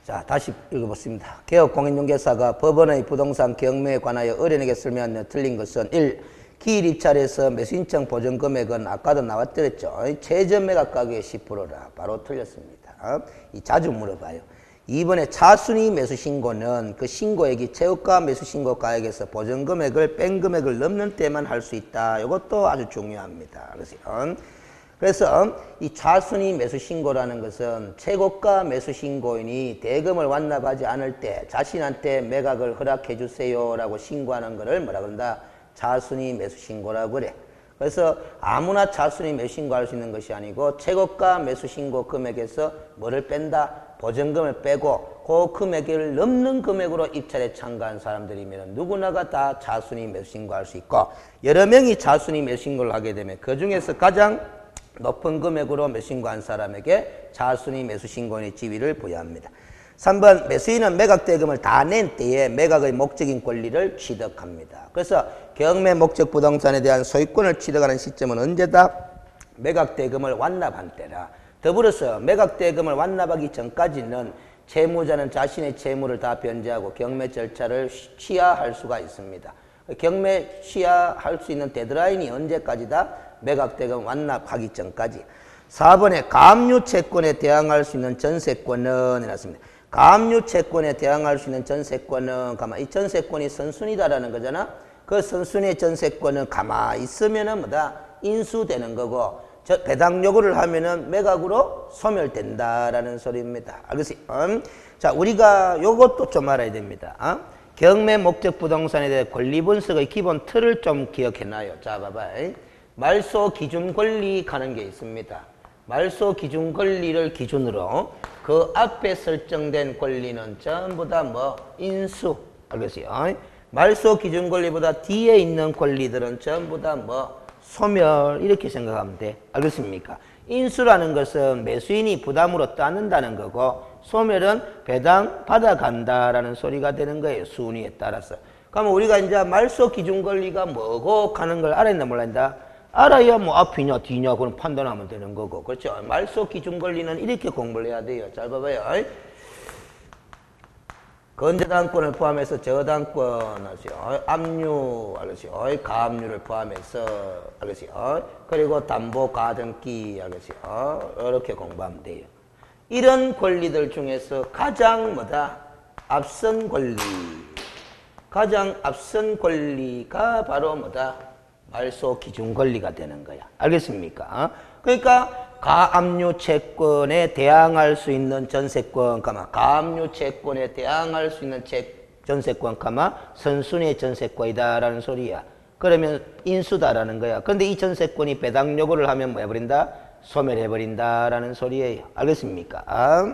자, 다시 읽어보겠습니다. 개업공인중개사가 법원의 부동산 경매에 관하여 어린에게 설명하며 틀린 것은 1. 기일 입찰에서 매수인청 보전금액은 아까도 나왔더랬죠. 최저매각 가격의 10%라. 바로 틀렸습니다. 자주 물어봐요. 2번에 차순위 매수신고는 그 신고액이 최고가 매수신고가액에서 보전금액을 뺀 금액을 넘는 때만 할 수 있다. 이것도 아주 중요합니다. 그래서 이 차순위 매수신고라는 것은 최고가 매수신고인이 대금을 완납하지 않을 때 자신한테 매각을 허락해 주세요 라고 신고하는 것을 뭐라 그런다? 차순위 매수신고라고 그래. 그래서 아무나 차순위 매수신고할 수 있는 것이 아니고 최고가 매수신고 금액에서 뭐를 뺀다? 보전금을 빼고 그 금액을 넘는 금액으로 입찰에 참가한 사람들이면 누구나가 다 차순위 매수신고할 수 있고 여러 명이 차순위 매수신고를 하게 되면 그 중에서 가장 높은 금액으로 매수신고한 사람에게 차순위 매수신고인의 지위를 부여합니다. 3번 매수인은 매각대금을 다 낸 때에 매각의 목적인 권리를 취득합니다. 그래서 경매 목적 부동산에 대한 소유권을 취득하는 시점은 언제다? 매각대금을 완납한 때라. 더불어서 매각대금을 완납하기 전까지는 채무자는 자신의 채무를 다 변제하고 경매 절차를 취하할 수가 있습니다. 경매 취하할 수 있는 데드라인이 언제까지다? 매각대금 완납하기 전까지. 4번에 가압류채권에 대항할 수 있는 전세권은 이렇습니다. 가압류채권에 대항할 수 있는 전세권은 가만 이 전세권이 선순위다라는 거잖아. 그 선순위의 전세권은 가만히 있으면은 뭐다? 인수되는 거고 배당 요구를 하면은 매각으로 소멸된다라는 소리입니다. 알겠어요? 자, 우리가 요것도 좀 알아야 됩니다. 경매 목적 부동산에 대해 권리 분석의 기본 틀을 좀 기억해 놔요. 자, 봐봐. 말소 기준 권리 가는 게 있습니다. 말소 기준 권리를 기준으로 그 앞에 설정된 권리는 전부 다 뭐 인수. 알겠어요? 말소 기준 권리보다 뒤에 있는 권리들은 전부 다 뭐 소멸 이렇게 생각하면 돼. 알겠습니까? 인수라는 것은 매수인이 부담으로 따는다는 거고 소멸은 배당 받아간다라는 소리가 되는 거예요. 순위에 따라서. 그러면 우리가 이제 말소 기준 권리가 뭐고 하는 걸 알았나 몰랐나? 알아야 뭐 앞이냐 뒤냐 그런 판단하면 되는 거고. 그렇죠? 말소 기준 권리는 이렇게 공부를 해야 돼요. 잘 봐봐요. 건저당권을 포함해서 저당권 하세요. 압류 알겠어요. 가압류를 포함해서 알겠어요. 그리고 담보 가등기 알겠어요. 이렇게 공부하면 돼요. 이런 권리들 중에서 가장 뭐다? 앞선 권리. 가장 앞선 권리가 바로 뭐다? 말소 기준 권리가 되는 거야. 알겠습니까? 그러니까 가압류 채권에 대항할 수 있는 전세권, 가압류 채권에 대항할 수 있는 전세권, 선순위의 전세권이다라는 소리야. 그러면 인수다라는 거야. 그런데 이 전세권이 배당 요구를 하면 뭐 해버린다? 소멸해버린다라는 소리예요. 알겠습니까?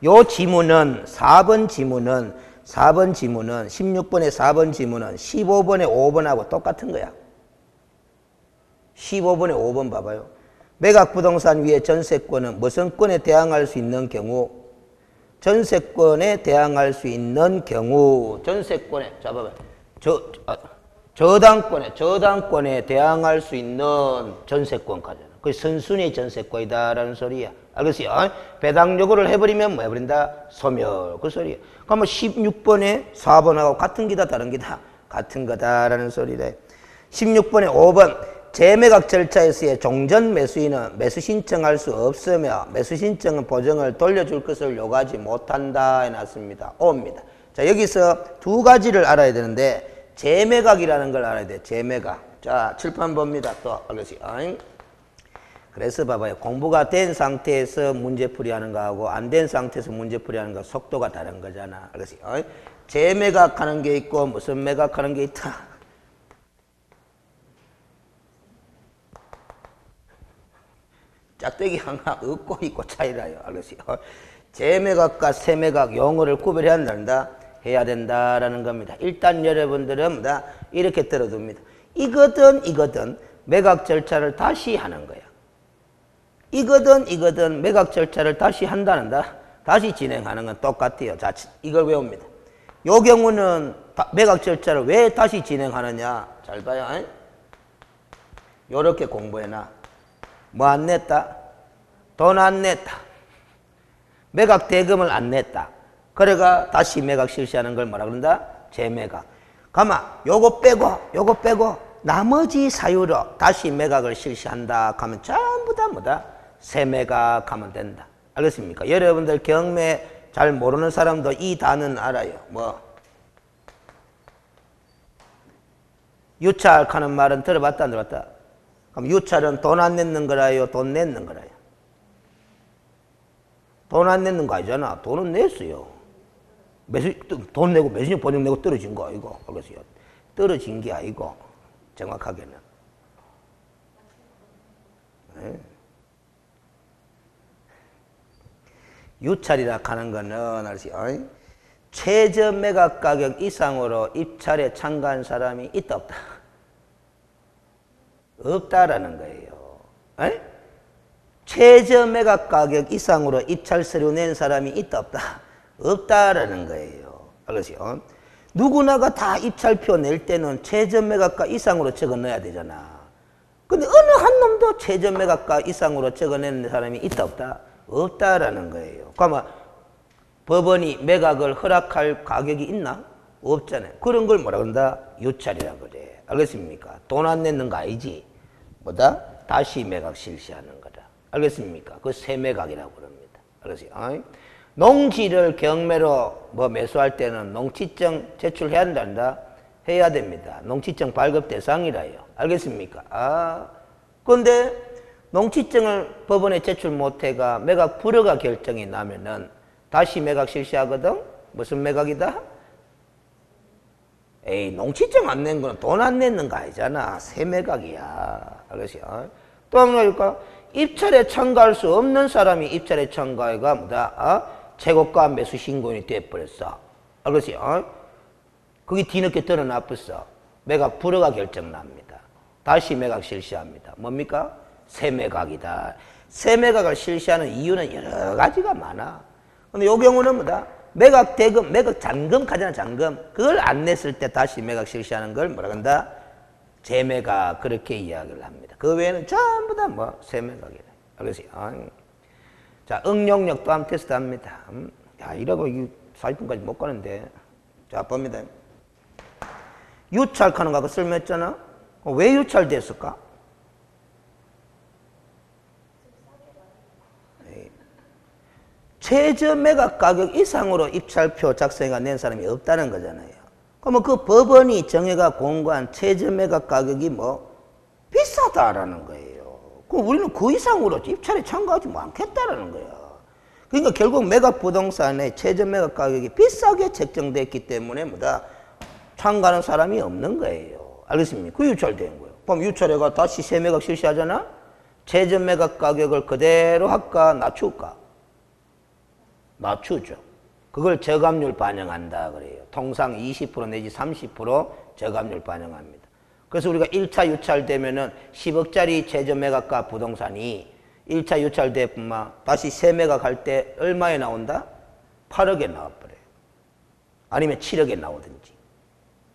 요 지문은 4번 지문은 16번의 4번 지문은 15번의 5번하고 똑같은 거야. 15번의 5번 봐봐요. 매각부동산 위에 전세권은 무슨 권에 대항할 수 있는 경우? 전세권에 대항할 수 있는 경우. 전세권에, 자, 봐봐요. 저당권에 대항할 수 있는 전세권까지는. 그게 선순위 전세권이다라는 소리야. 알겠어요? 배당 요구를 해버리면 뭐 해버린다? 소멸. 그 소리야. 그러면 16번에 4번하고 같은 기다, 다른 기다? 같은 거다라는 소리래. 16번에 5번. 재매각 절차에서의 종전 매수인은 매수 신청할 수 없으며 매수 신청은 보증을 돌려줄 것을 요구하지 못한다 해놨습니다. 5입니다. 자, 여기서 두 가지를 알아야 되는데 재매각이라는 걸 알아야 돼. 재매각. 자, 칠판 봅니다. 또 알겠어요? 그래서 봐봐요. 공부가 된 상태에서 문제풀이 하는 거하고 안 된 상태에서 문제풀이 하는 거 속도가 다른 거잖아. 알겠어요? 재매각 하는 게 있고 무슨 매각 하는 게 있다. 짝대기 하나 없고 있고 차이라요. 알겠어요? 재매각과 세매각 용어를 구별해야 한다. 해야 된다라는 겁니다. 일단 여러분들은 다 이렇게 들어둡니다. 이거든 매각 절차를 다시 하는 거야. 이거든 매각 절차를 다시 한다는다. 다시 진행하는 건 똑같아요. 자, 이걸 외웁니다. 요 경우는 매각 절차를 왜 다시 진행하느냐. 잘 봐요. 요렇게 공부해놔. 뭐 안 냈다? 돈 안 냈다. 매각 대금을 안 냈다. 그래가 다시 매각 실시하는 걸 뭐라 그런다? 재매각. 가만 요거 빼고 나머지 사유로 다시 매각을 실시한다 하면 전부 다 뭐다? 세매각 하면 된다. 알겠습니까? 여러분들 경매 잘 모르는 사람도 이 단어는 알아요. 뭐 유찰하는 말은 들어봤다 안 들어봤다? 그럼 유찰은 돈 안 내는 거라요? 돈 내는 거라요? 돈 안 내는 거 아니잖아. 돈은 냈어요. 돈 내고 매수인 보증 내고 떨어진 거 아니고. 그래서요. 떨어진 게 아니고 정확하게는. 네. 유찰이라 하는 거는 알지? 최저 매각 가격 이상으로 입찰에 참가한 사람이 있다 없다? 없다라는 거예요. 에? 최저 매각 가격 이상으로 입찰 서류 낸 사람이 있다 없다? 없다라는 거예요. 알겠어요? 누구나가 다 입찰표 낼 때는 최저 매각가 이상으로 적어 넣어야 되잖아. 근데 어느 한 놈도 최저 매각가 이상으로 적어 내는 사람이 있다 없다? 없다라는 거예요. 그러면 법원이 매각을 허락할 가격이 있나? 없잖아요. 그런 걸 뭐라 그런다? 유찰이라 그래. 알겠습니까? 돈 안 내는 거 아니지? 뭐다? 다시 매각 실시하는 거다. 알겠습니까? 그 세매각이라고 그럽니다. 알겠어요? 농지를 경매로 뭐 매수할 때는 농지증 제출해야 한다? 해야 됩니다. 농지증 발급 대상이라요. 알겠습니까? 그런데 농지증을 법원에 제출 못해가 매각 불허가 결정이 나면은 다시 매각 실시하거든? 무슨 매각이다? 에이, 농지증 안 낸 거는 돈 안 내는 거 아니잖아. 세매각이야. 알겠어요? 또 하나 할까? 입찰에 참가할 수 없는 사람이 입찰에 참가해가 뭐다? 최고가 매수 신고인이 돼버렸어. 알겠어요? 그게 뒤늦게 드러나버렸어. 매각 불허가 결정납니다. 다시 매각 실시합니다. 뭡니까? 세매각이다. 세매각을 실시하는 이유는 여러 가지가 많아. 근데 요 경우는 뭐다? 매각 대금, 매각 잔금 가잖아, 잔금. 그걸 안 냈을 때 다시 매각 실시하는 걸 뭐라 한다? 재매각, 그렇게 이야기를 합니다. 그 외에는 전부 다 뭐 세매각이래. 알겠어요? 자, 응용력 또 한번 테스트 합니다. 야, 이러고 40분까지 못 가는데. 자, 봅니다. 유찰하는 거 아까 설명했잖아? 왜 유찰됐을까? 최저 매각 가격 이상으로 입찰표 작성해가 낸 사람이 없다는 거잖아요. 그러면 그 법원이 정해가 공고한 최저 매각 가격이 뭐 비싸다라는 거예요. 그럼 우리는 그 이상으로 입찰에 참가하지 않겠다라는 거야. 그러니까 결국 매각 부동산의 최저 매각 가격이 비싸게 책정됐기 때문에 뭐다? 참가하는 사람이 없는 거예요. 알겠습니까? 그 유찰된 거예요. 그럼 유찰해가 다시 세매각 실시하잖아? 최저 매각 가격을 그대로 할까? 낮출까? 낮추죠. 그걸 저감률 반영한다 그래요. 통상 20% 내지 30% 저감률 반영합니다. 그래서 우리가 1차 유찰되면은 10억짜리 최저 매각가 부동산이 1차 유찰되면 다시 세매각 할 때 얼마에 나온다? 8억에 나와버려요. 아니면 7억에 나오든지.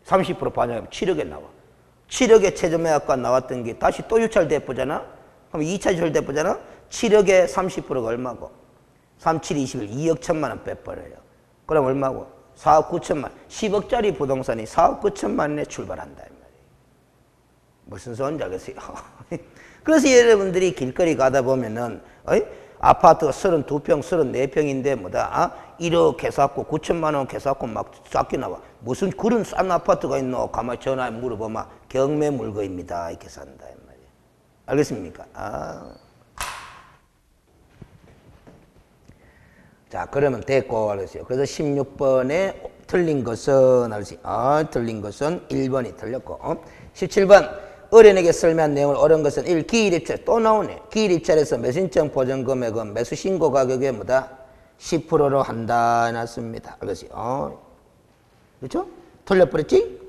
30% 반영하면 7억에 나와. 7억에 최저 매각가 나왔던 게 다시 또 유찰되보잖아? 그럼 2차 유찰되보잖아? 7억에 30%가 얼마고? 3, 7, 21, 2억 1천만 원 빼버려요. 그럼 얼마고? 4억 9천만 원. 10억짜리 부동산이 4억 9천만 원에 출발한다. 말이에요. 무슨 소리인지 알겠어요? 그래서 여러분들이 길거리 가다 보면은, 아파트가 32평, 34평인데 뭐다? 1억 개사고 9천만 원 개사고 막 싹게 나와. 무슨 그런 싼 아파트가 있노? 가만히 전화해 물어보면 경매 물거입니다. 이렇게 산다. 말이에요. 알겠습니까? 자, 그러면 됐고, 그랬어요. 그래서 16번에 틀린 것은, 틀린 것은 1번이 틀렸고, 17번, 어린에게 설명한 내용을 옳은 것은 1. 기일입찰, 또 나오네. 기일입찰에서 매수인증 보전금액은 매수신고 가격의 뭐다? 10%로 한다. 해놨습니다. 알겠어요? 그렇죠? 틀려버렸지?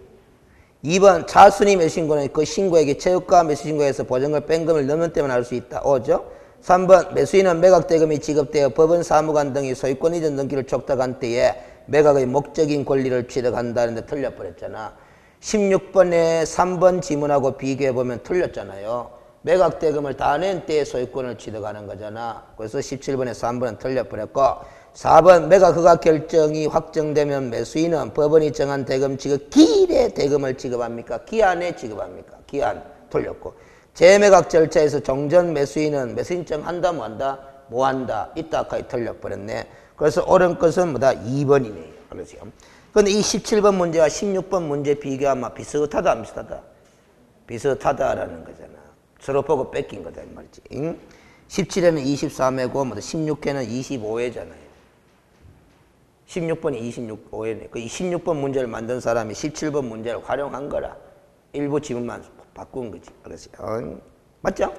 2번, 차순위 매수신고는 그 신고액이 최고가 매수신고에서 보전금 뺀 금을 넣는 때만 알 수 있다. 5죠? 3번 매수인은 매각대금이 지급되어 법원 사무관 등이 소유권 이전 등기를 촉탁한 때에 매각의 목적인 권리를 취득한다는데 틀려버렸잖아. 16번에 3번 지문하고 비교해보면 틀렸잖아요. 매각대금을 다 낸 때에 소유권을 취득하는 거잖아. 그래서 17번에 3번은 틀려버렸고 4번 매각 결정이 확정되면 매수인은 법원이 정한 대금 지급 기일에 대금을 지급합니까? 기한에 지급합니까? 기한 돌렸고 재매각 절차에서 종전 매수인은 매수인증 한다 뭐 한다? 뭐 한다? 이따까지 틀려버렸네. 그래서 옳은 것은 뭐다? 2번이네요. 그렇죠? 근데 이 17번 문제와 16번 문제 비교하면 비슷하다 안 비슷하다? 비슷하다라는 거잖아. 서로 보고 뺏긴 거다 이 말이지. 17회는 23회고 16회는 25회잖아요. 16번이 26회네. 그 16번 문제를 만든 사람이 17번 문제를 활용한 거라. 일부 지문만 바꾼 거지. 그래서 맞죠?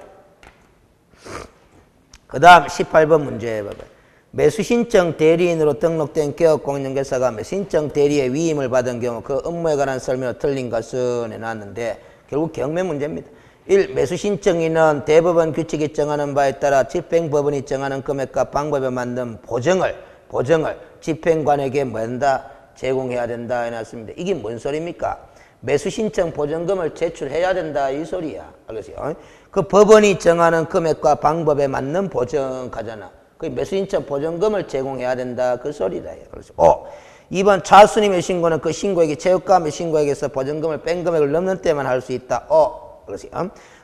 그 다음 18번 문제 봐봐요. 매수신청 대리인으로 등록된 개업공인중개사가 매수신청 대리의 위임을 받은 경우 그 업무에 관한 설명을 틀린 것은 해놨는데 결국 경매 문제입니다. 1. 매수신청인은 대법원 규칙이 정하는 바에 따라 집행법원이 정하는 금액과 방법에 맞는 보증을 집행관에게 뭐한다? 제공해야 된다 해놨습니다. 이게 뭔 소리입니까? 매수신청 보증금을 제출해야 된다 이 소리야. 알겠어요? 그 법원이 정하는 금액과 방법에 맞는 보증하잖아. 그 매수신청 보증금을 제공해야 된다 그 소리다. 그래서 2번 차순임의 신고는 그 신고에게 체육감의 신고에게서 보증금을 뺀 금액을 넘는 때만 할 수 있다. 그렇지.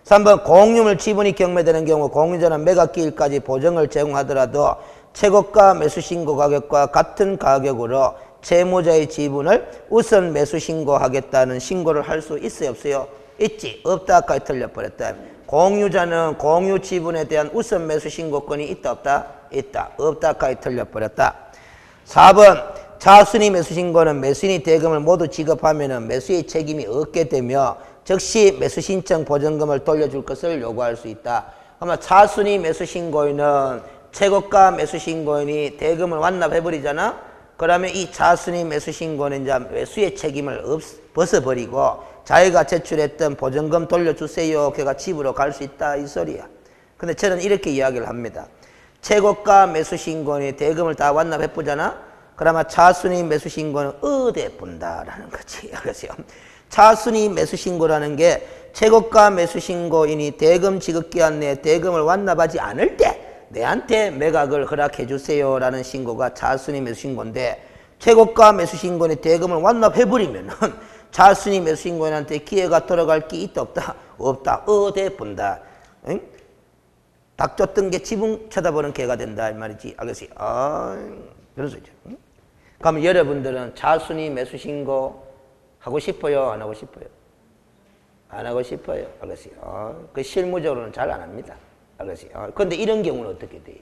3번 공유물 지분이 경매되는 경우 공유자는 매각기일까지 보증을 제공하더라도 최고가 매수신고 가격과 같은 가격으로 채무자의 지분을 우선 매수신고하겠다는 신고를 할 수 있어요 없어요? 있지. 없다까지 틀려버렸다. 공유자는 공유 지분에 대한 우선 매수신고권이 있다 없다? 있다. 없다까지 틀려버렸다. 4번 차순위 매수신고는 매수인이 대금을 모두 지급하면 매수의 책임이 없게 되며 즉시 매수신청 보증금을 돌려줄 것을 요구할 수 있다. 아마 차순위 매수신고인은 최고가 매수신고인이 대금을 완납해버리잖아? 그러면 이 차순위 매수신고는 이제 매수의 책임을 벗어버리고 자기가 제출했던 보증금 돌려주세요. 걔가 집으로 갈 수 있다. 이 소리야. 근데 저는 이렇게 이야기를 합니다. 최고가 매수신고인이 대금을 다 완납해보잖아? 그러면 차순위 매수신고는 어디에 본다라는 거지. 그래서 차순위 매수신고라는 게 최고가 매수신고인이 대금 지급기한 내에 대금을 완납하지 않을 때 내한테 매각을 허락해 주세요라는 신고가 차순위 매수신고인데 최고가 매수신고인이 대금을 완납해버리면 차순위 매수신고인한테 기회가 돌아갈 게 있다 없다? 없다. 어디에 본다. 응? 닭 쫓던 게 지붕 쳐다보는 개가 된다 이 말이지. 알겠어요? 그런 소리죠. 응? 그러면 여러분들은 차순위 매수신고 하고 싶어요? 안 하고 싶어요? 안 하고 싶어요. 알겠어요? 그 실무적으로는 잘 안 합니다. 알겠어요? 그런데 이런 경우는 어떻게 돼요?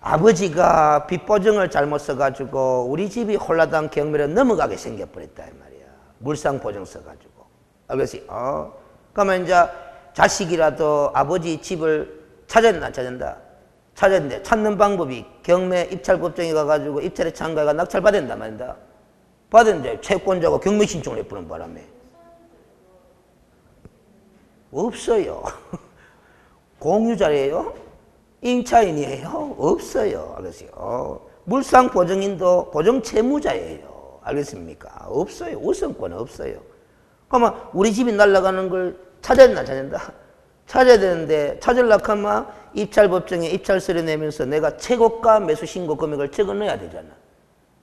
아버지가 빚보증을 잘못 써가지고 우리 집이 홀라당 경매로 넘어가게 생겨버렸다 이 말이야. 물상보증 써가지고. 알겠어요? 그러면 이제 자식이라도 아버지 집을 찾았나 찾았다? 찾았는데 찾는 방법이 경매 입찰법정에 가가지고 입찰에 참가해가 낙찰받았단 말이다. 받았는데 채권자가 경매 신청을 해보는 바람에 없어요. 공유자예요? 임차인이에요? 없어요. 알겠어요? 물상보증인도 보증채무자예요. 알겠습니까? 없어요. 우선권 없어요. 그러면 우리 집이 날아가는 걸 찾았나 찾는다? 찾아야 되는데 찾으려고 하면 입찰법정에 입찰서를 내면서 내가 최고가 매수신고 금액을 적어 넣어야 되잖아.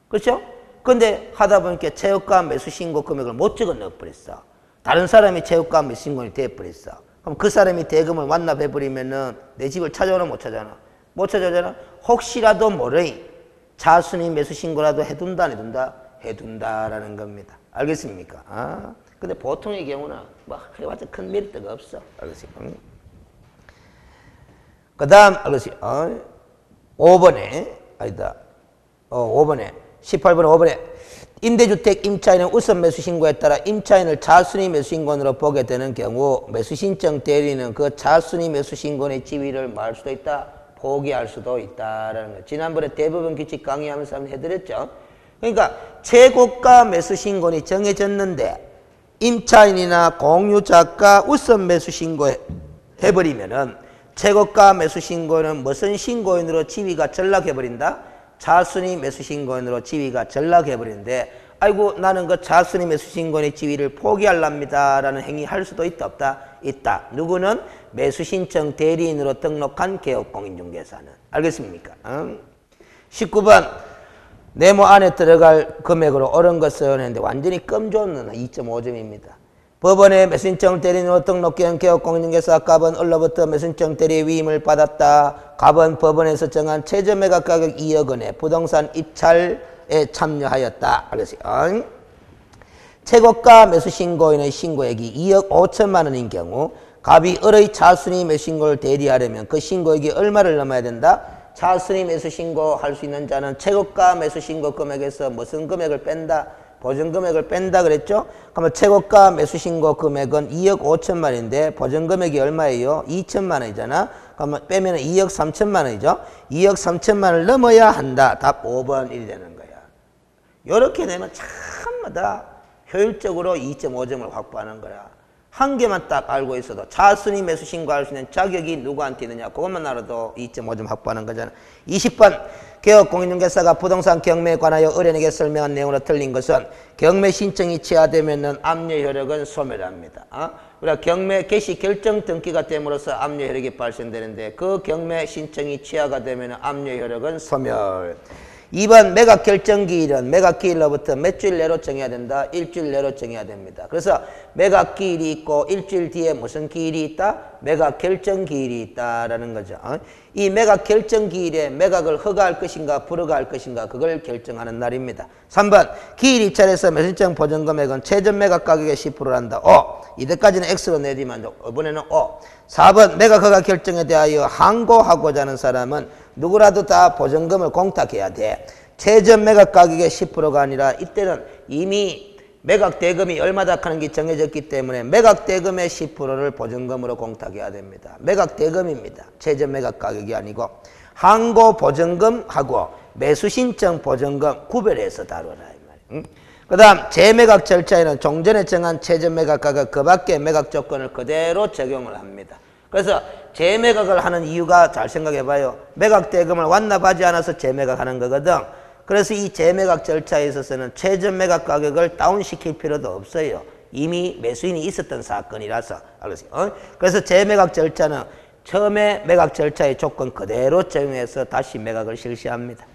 그렇죠? 근데 하다 보니까 최고가 매수신고 금액을 못 적어 넣어버렸어. 다른 사람이 최고가 매수신고이 돼버렸어. 그럼 그 사람이 대금을 완납해버리면은 내 집을 찾아오나 못 찾아오나? 못 찾아오잖아? 혹시라도 모르니 차순위 매수신고라도 해둔다 안 해둔다? 해둔다라는 겁니다. 알겠습니까? 근데 보통의 경우는 뭐 해봤자 큰 메리트가 없어. 알겠습니까? 그 다음 알겠어요? 5번에 아니다. 5번에 18번 5번에 임대주택 임차인은 우선 매수신고에 따라 임차인을 차순위 매수신고인으로 보게 되는 경우 매수신청 대리인은 그 차순위 매수신고인의 지위를 말 수도 있다. 포기할 수도 있다라는 거. 지난번에 대법원 규칙 강의하면서 한번 해드렸죠. 그러니까 최고가 매수신고인이 정해졌는데 임차인이나 공유자가 우선 매수신고 해버리면은 최고가 매수신고인은 무슨 신고인으로 지위가 전락해버린다? 차순위 매수신고인으로 지위가 전락해버리는데 아이고 나는 그 차순위 매수신고인의 지위를 포기하랍니다 라는 행위 할 수도 있다 없다? 있다. 누구는? 매수신청 대리인으로 등록한 개업공인중개사는. 알겠습니까? 19번 네모 안에 들어갈 금액으로 옳은 것은 했는데 완전히 껌좋는 2.5점입니다. 법원에 매수인증을 대리인으로 등록한 개업공인중개사 갑은 을로부터 매수인증 대리 위임을 받았다. 갑은 법원에서 정한 최저 매각 가격 2억 원에 부동산 입찰에 참여하였다. 알겠어요? 최고가 매수신고인의 신고액이 2억 5천만 원인 경우 갑이 을의 차순위 매수신고를 대리하려면 그 신고액이 얼마를 넘어야 된다? 차순위 매수신고할 수 있는 자는 최고가 매수신고 금액에서 무슨 금액을 뺀다? 보증금액을 뺀다 그랬죠? 그러면 최고가 매수신고 금액은 2억 5천만 원인데 보증금액이 얼마예요? 2천만 원이잖아. 그러면 빼면 2억 3천만 원이죠? 2억 3천만 원을 넘어야 한다. 답 5번이 되는 거야. 이렇게 되면 참마다 효율적으로 2.5점을 확보하는 거야. 한 개만 딱 알고 있어도 차순위 매수 신고할 수 있는 자격이 누구한테 있느냐 그것만 알아도 2.5점 확보하는 거잖아. 20번 개업공인중개사가 부동산 경매에 관하여 의뢰인에게 설명한 내용으로 틀린 것은 경매 신청이 취하되면 압류 효력은 소멸합니다. 우리가 경매 개시 결정 등기가 됨으로써 압류 효력이 발생되는데 그 경매 신청이 취하가 되면 압류 효력은 소멸. 2번 매각 결정기일은 매각기일로부터 몇 주일 내로 정해야 된다? 일주일 내로 정해야 됩니다. 그래서 매각기일이 있고 일주일 뒤에 무슨 기일이 있다? 매각 결정기일이 있다라는 거죠. 이 매각 결정기일에 매각을 허가할 것인가 불허가할 것인가 그걸 결정하는 날입니다. 3번 기일 입찰에서 매수인증 보증금액은 최저 매각 가격의 10%란다. 이때까지는 X로 내리면 이번에는 O. 4번 매각 허가 결정에 대하여 항고하고자 하는 사람은 누구라도 다 보증금을 공탁해야 돼. 최저 매각 가격의 10%가 아니라 이때는 이미 매각 대금이 얼마다 하는 게 정해졌기 때문에 매각 대금의 10%를 보증금으로 공탁해야 됩니다. 매각 대금입니다. 최저 매각 가격이 아니고 항고 보증금하고 매수 신청 보증금 구별해서 다뤄라 이 말이에요. 그 다음 재매각 절차에는 종전에 정한 최저 매각 가격 그 밖의 매각 조건을 그대로 적용을 합니다. 그래서 재매각을 하는 이유가 잘 생각해 봐요. 매각 대금을 완납하지 않아서 재매각하는 거거든. 그래서 이 재매각 절차에 있어서는 최저 매각 가격을 다운시킬 필요도 없어요. 이미 매수인이 있었던 사건이라서. 알겠어요? 그래서 재매각 절차는 처음에 매각 절차의 조건 그대로 적용해서 다시 매각을 실시합니다.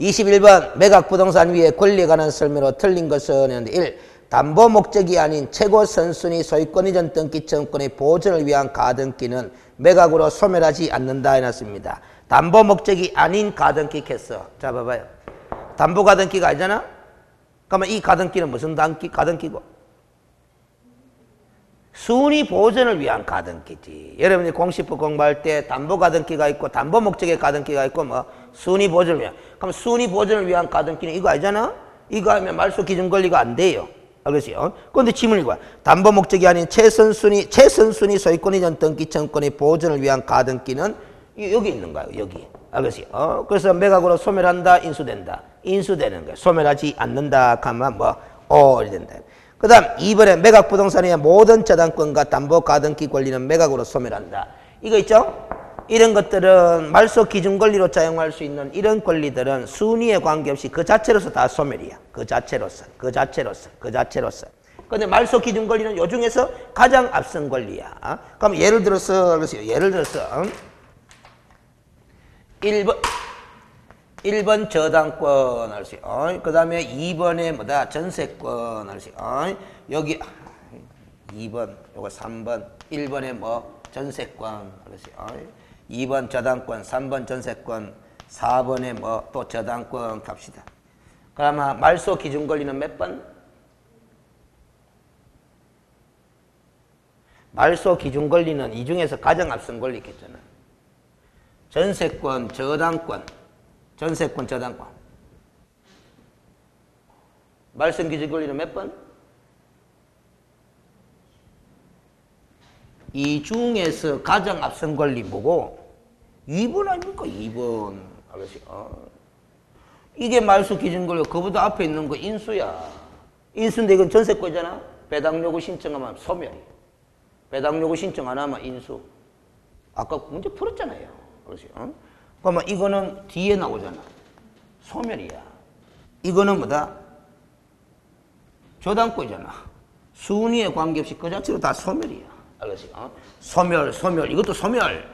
21번 매각 부동산 위에 권리에 관한 설명으로 틀린 것은 1. 담보 목적이 아닌 최고 선순위 소유권 이전 등기 청구권의 보존을 위한 가등기는 매각으로 소멸하지 않는다 해놨습니다. 담보 목적이 아닌 가등기 캐서 자 봐봐요. 담보 가등기가 아니잖아? 그러면 이 가등기는 무슨 가등기고? 순위 보존을 위한 가등기지. 여러분이 공시법 공부할 때 담보 가등기가 있고 담보 목적의 가등기가 있고 뭐 순위 보존을 위한. 그럼 순위 보존을 위한 가등기는 이거 아니잖아? 이거 하면 말소 기준 권리가 안 돼요. 알겠어요? 그런데 지문을 읽어봐. 담보 목적이 아닌 최선순위 소유권 이전 등기 청구권의 보존을 위한 가등기는 여기 있는 거예요. 여기. 알겠어요? 그래서 매각으로 소멸한다, 인수된다. 인수되는 거예요. 소멸하지 않는다 하면 이렇게 된다. 그 다음 2번에 매각 부동산의 모든 저당권과 담보 가등기 권리는 매각으로 소멸한다. 이거 있죠? 이런 것들은 말소 기준 권리로 사용할 수 있는 이런 권리들은 순위에 관계없이 그 자체로서 다 소멸이야. 그 자체로서. 근데 말소 기준 권리는 요 중에서 가장 앞선 권리야. 그럼 예를 들어서 1번 저당권 할 수 있어요. 그 다음에 2번에 뭐다? 전세권 할 수 있어요. 여기 2번, 요거 3번, 1번에 뭐 전세권 할 수 있어요. 2번 저당권, 3번 전세권, 4번에 뭐 또 저당권 갑시다. 그러면 말소 기준 권리는 몇 번? 말소 기준 권리는 이 중에서 가장 앞선 권리 있겠잖아. 전세권, 저당권, 저당권. 말소 기준 권리는 몇 번? 이 중에서 가장 앞선 권리 뭐고? 2번 아닙니까? 2번. 알겠어요? 이게 말소 기준 권리고 그보다 앞에 있는 거 인수야. 인수인데 이건 전세권이잖아. 배당 요구 신청하면 소멸이. 배당 요구 신청 안 하면 인수. 아까 문제 풀었잖아요. 알겠어요? 그러면 이거는 뒤에 나오잖아. 소멸이야. 이거는 뭐다? 저당권이잖아. 순위에 관계없이 그 자체로 다 소멸이야. 알겠어요? 소멸. 이것도 소멸.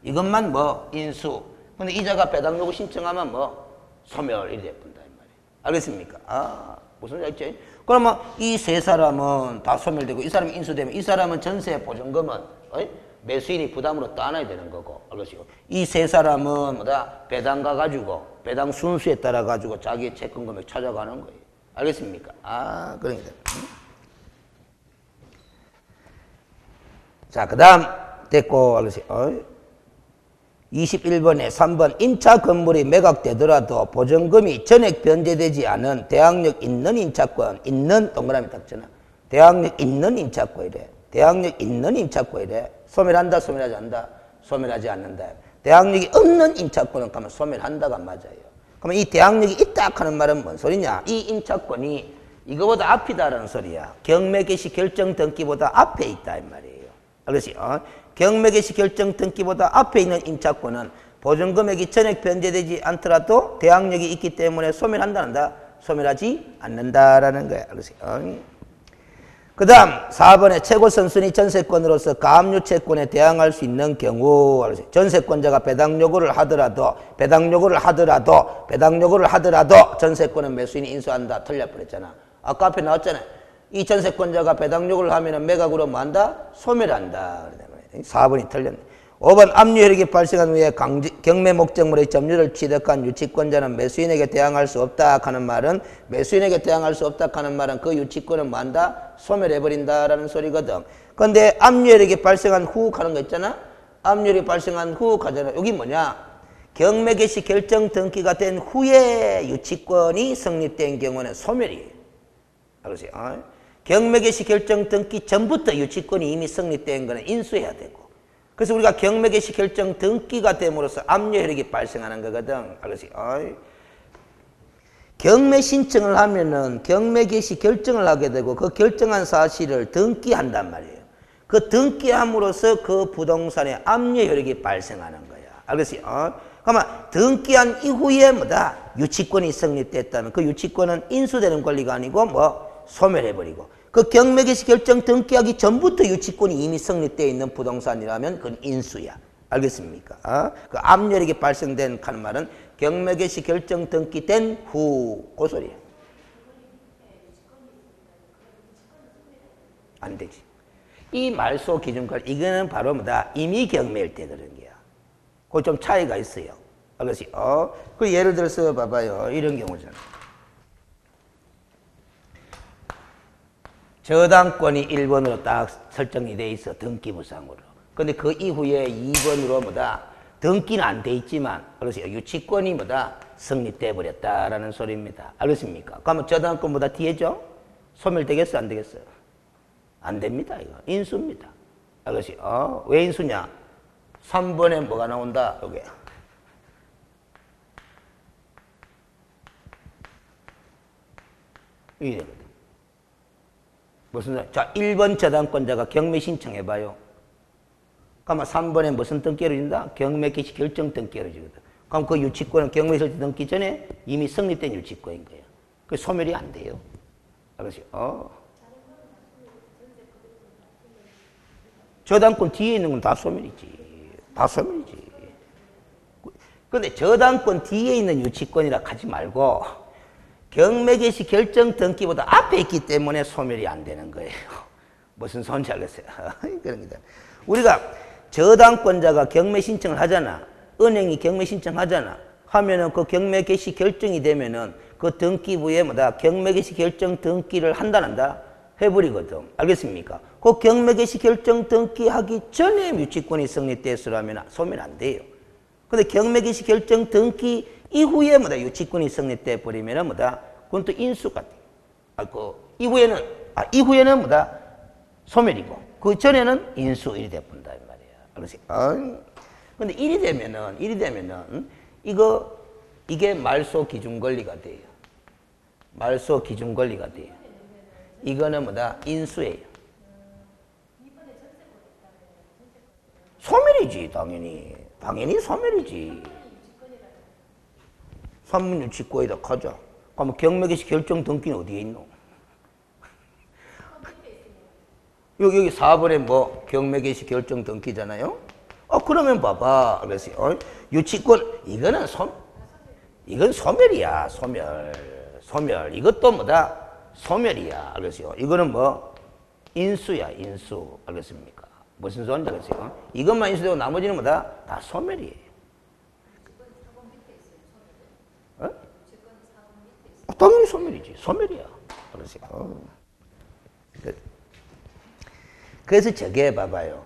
이것만 인수. 근데 이자가 배당 요구 신청하면 뭐 소멸이 돼본다 이 말이에요. 알겠습니까? 아, 무슨 말인지. 그러면 이 세 사람은 다 소멸되고 이 사람이 인수되면 이 사람은 전세 보증금은 매수인이 부담으로 떠안아야 되는 거고, 알겠어요? 이 세 사람은 뭐다 배당 가가지고 배당 순수에 따라 가지고 자기의 채권 금액 찾아가는 거예요. 알겠습니까? 아, 그러니까. 자, 그 다음 됐고, 알겠어요? 21번에 3번 임차 건물이 매각되더라도 보증금이 전액 변제되지 않은 대항력 있는 임차권, 있는 동그라미 딱 잖아. 대항력 있는 임차권이래. 대항력 있는 임차권이래. 소멸한다, 소멸하지 않는다? 소멸하지 않는다. 대항력이 없는 임차권은 가면 소멸한다가 맞아요. 그러면 이 대항력이 있다 하는 말은 뭔 소리냐? 이 임차권이 이거보다 앞이다라는 소리야. 경매 개시 결정 등기보다 앞에 있다 이 말이에요. 알겠어요? 경매 개시 결정 등기보다 앞에 있는 임차권은 보증금액이 전액 변제되지 않더라도 대항력이 있기 때문에 소멸한다는다. 소멸하지 않는다라는 거야. 알겠어요? 그 다음 4번에 최고 선순위 전세권으로서 가압류 채권에 대항할 수 있는 경우, 알겠어요? 전세권자가 배당 요구를 하더라도 전세권은 매수인이 인수한다. 틀려버렸잖아. 아까 앞에 나왔잖아요. 이 전세권자가 배당 요구를 하면은 매각으로 뭐 한다? 소멸한다. 4번이 틀렸네. 5번 압류 혈액이 발생한 후에 경매 목적물의 점유를 취득한 유치권자는 매수인에게 대항할 수 없다 하는 말은 매수인에게 대항할 수 없다 하는 말은 그 유치권은 뭐 한다? 소멸해버린다라는 소리거든. 근데 압류 혈액이 발생한 후 하는 거 있잖아. 압류 혈액이 발생한 후 하잖아. 여기 뭐냐? 경매 개시 결정 등기가 된 후에 유치권이 성립된 경우는 소멸이에요. 알겠어요? 경매 개시 결정 등기 전부터 유치권이 이미 성립된 거는 인수해야 되고, 그래서 우리가 경매 개시 결정 등기가 됨으로써 압류 혈액이 발생하는 거거든. 알겠어요? 경매 신청을 하면은 경매 개시 결정을 하게 되고 그 결정한 사실을 등기한단 말이에요. 그 등기함으로써 그 부동산에 압류 혈액이 발생하는 거야. 알겠어요? 그러면 등기한 이후에 뭐다? 유치권이 성립됐다면 그 유치권은 인수되는 권리가 아니고 뭐 소멸해버리고, 그 경매 개시 결정 등기하기 전부터 유치권이 이미 성립되어 있는 부동산이라면 그건 인수야. 알겠습니까? 그 압류 혈액이 발생된 하는 말은 경매 개시 결정 등기된 후, 그 소리야. 안 되지. 이 말소 기준권, 이거는 바로 뭐다? 이미 경매일 때 그런 거야. 그 좀 차이가 있어요. 알겠어요? 그 예를 들어서 봐봐요. 이런 경우잖아. 저당권이 1번으로 딱 설정이 돼 있어. 등기부상으로. 근데 그 이후에 2번으로 뭐다? 등기는 안 돼 있지만, 알겠어요? 유치권이 뭐다? 성립돼 버렸다라는 소리입니다. 알겠습니까? 그러면 저당권보다 뒤에죠? 소멸되겠어? 안 되겠어요? 안 됩니다. 이거 인수입니다. 알겠어요? 왜 인수냐? 3번에 뭐가 나온다? 여기. 이게 되거든. 무슨 소리? 자, 1번 저당권자가 경매 신청해봐요. 그러면 3번에 무슨 등기가 이루어진다? 경매 개시 결정 등기가 이루어지거든. 그럼 그 유치권은 경매 설정 등기 전에 이미 성립된 유치권인 거예요. 그 소멸이 안 돼요. 알았어요? 저당권 뒤에 있는 건 다 소멸이지. 다 소멸이지. 근데 저당권 뒤에 있는 유치권이라 하지 말고 경매 개시 결정 등기보다 앞에 있기 때문에 소멸이 안 되는 거예요. 무슨 소리인지 알겠어요? 그런 거다. 우리가 저당권자가 경매 신청을 하잖아. 은행이 경매 신청하잖아. 하면은 그 경매 개시 결정이 되면은 그 등기부에 뭐다? 경매 개시 결정 등기를 한다 해버리거든. 알겠습니까? 그 경매 개시 결정 등기 하기 전에 유치권이 성립됐으라면 소멸 안 돼요. 근데 경매 개시 결정 등기 이후에 뭐다? 유치권이 성립돼 버리면은 뭐다? 그건 또 인수가 돼. 이후에는 뭐다? 소멸이고, 그 전에는 인수 일이 돼본다 이 말이야. 알았지? 근데 일이 되면은 이게 말소 기준 권리가 돼요. 말소 기준 권리가 돼요. 이거는 뭐다? 인수예요. 소멸이지, 당연히. 당연히 소멸이지. 산문 유치권이다 가자. 그러면 경매 개시 결정 등기는 어디에 있노? 여기 4번에 뭐 경매 개시 결정 등기잖아요. 그러면 봐봐. 그래서 유치권, 이건 소멸이야, 소멸. 이것도 뭐다? 소멸이야. 알겠어요? 이거는 뭐? 인수야, 인수. 알겠습니까? 무슨 소리인지 알겠어요? 이것만 인수되고 나머지는 뭐다? 다 소멸이에요. 어? 당연히 소멸이지. 소멸이야. 알겠어요? 그래서 저게 봐봐요.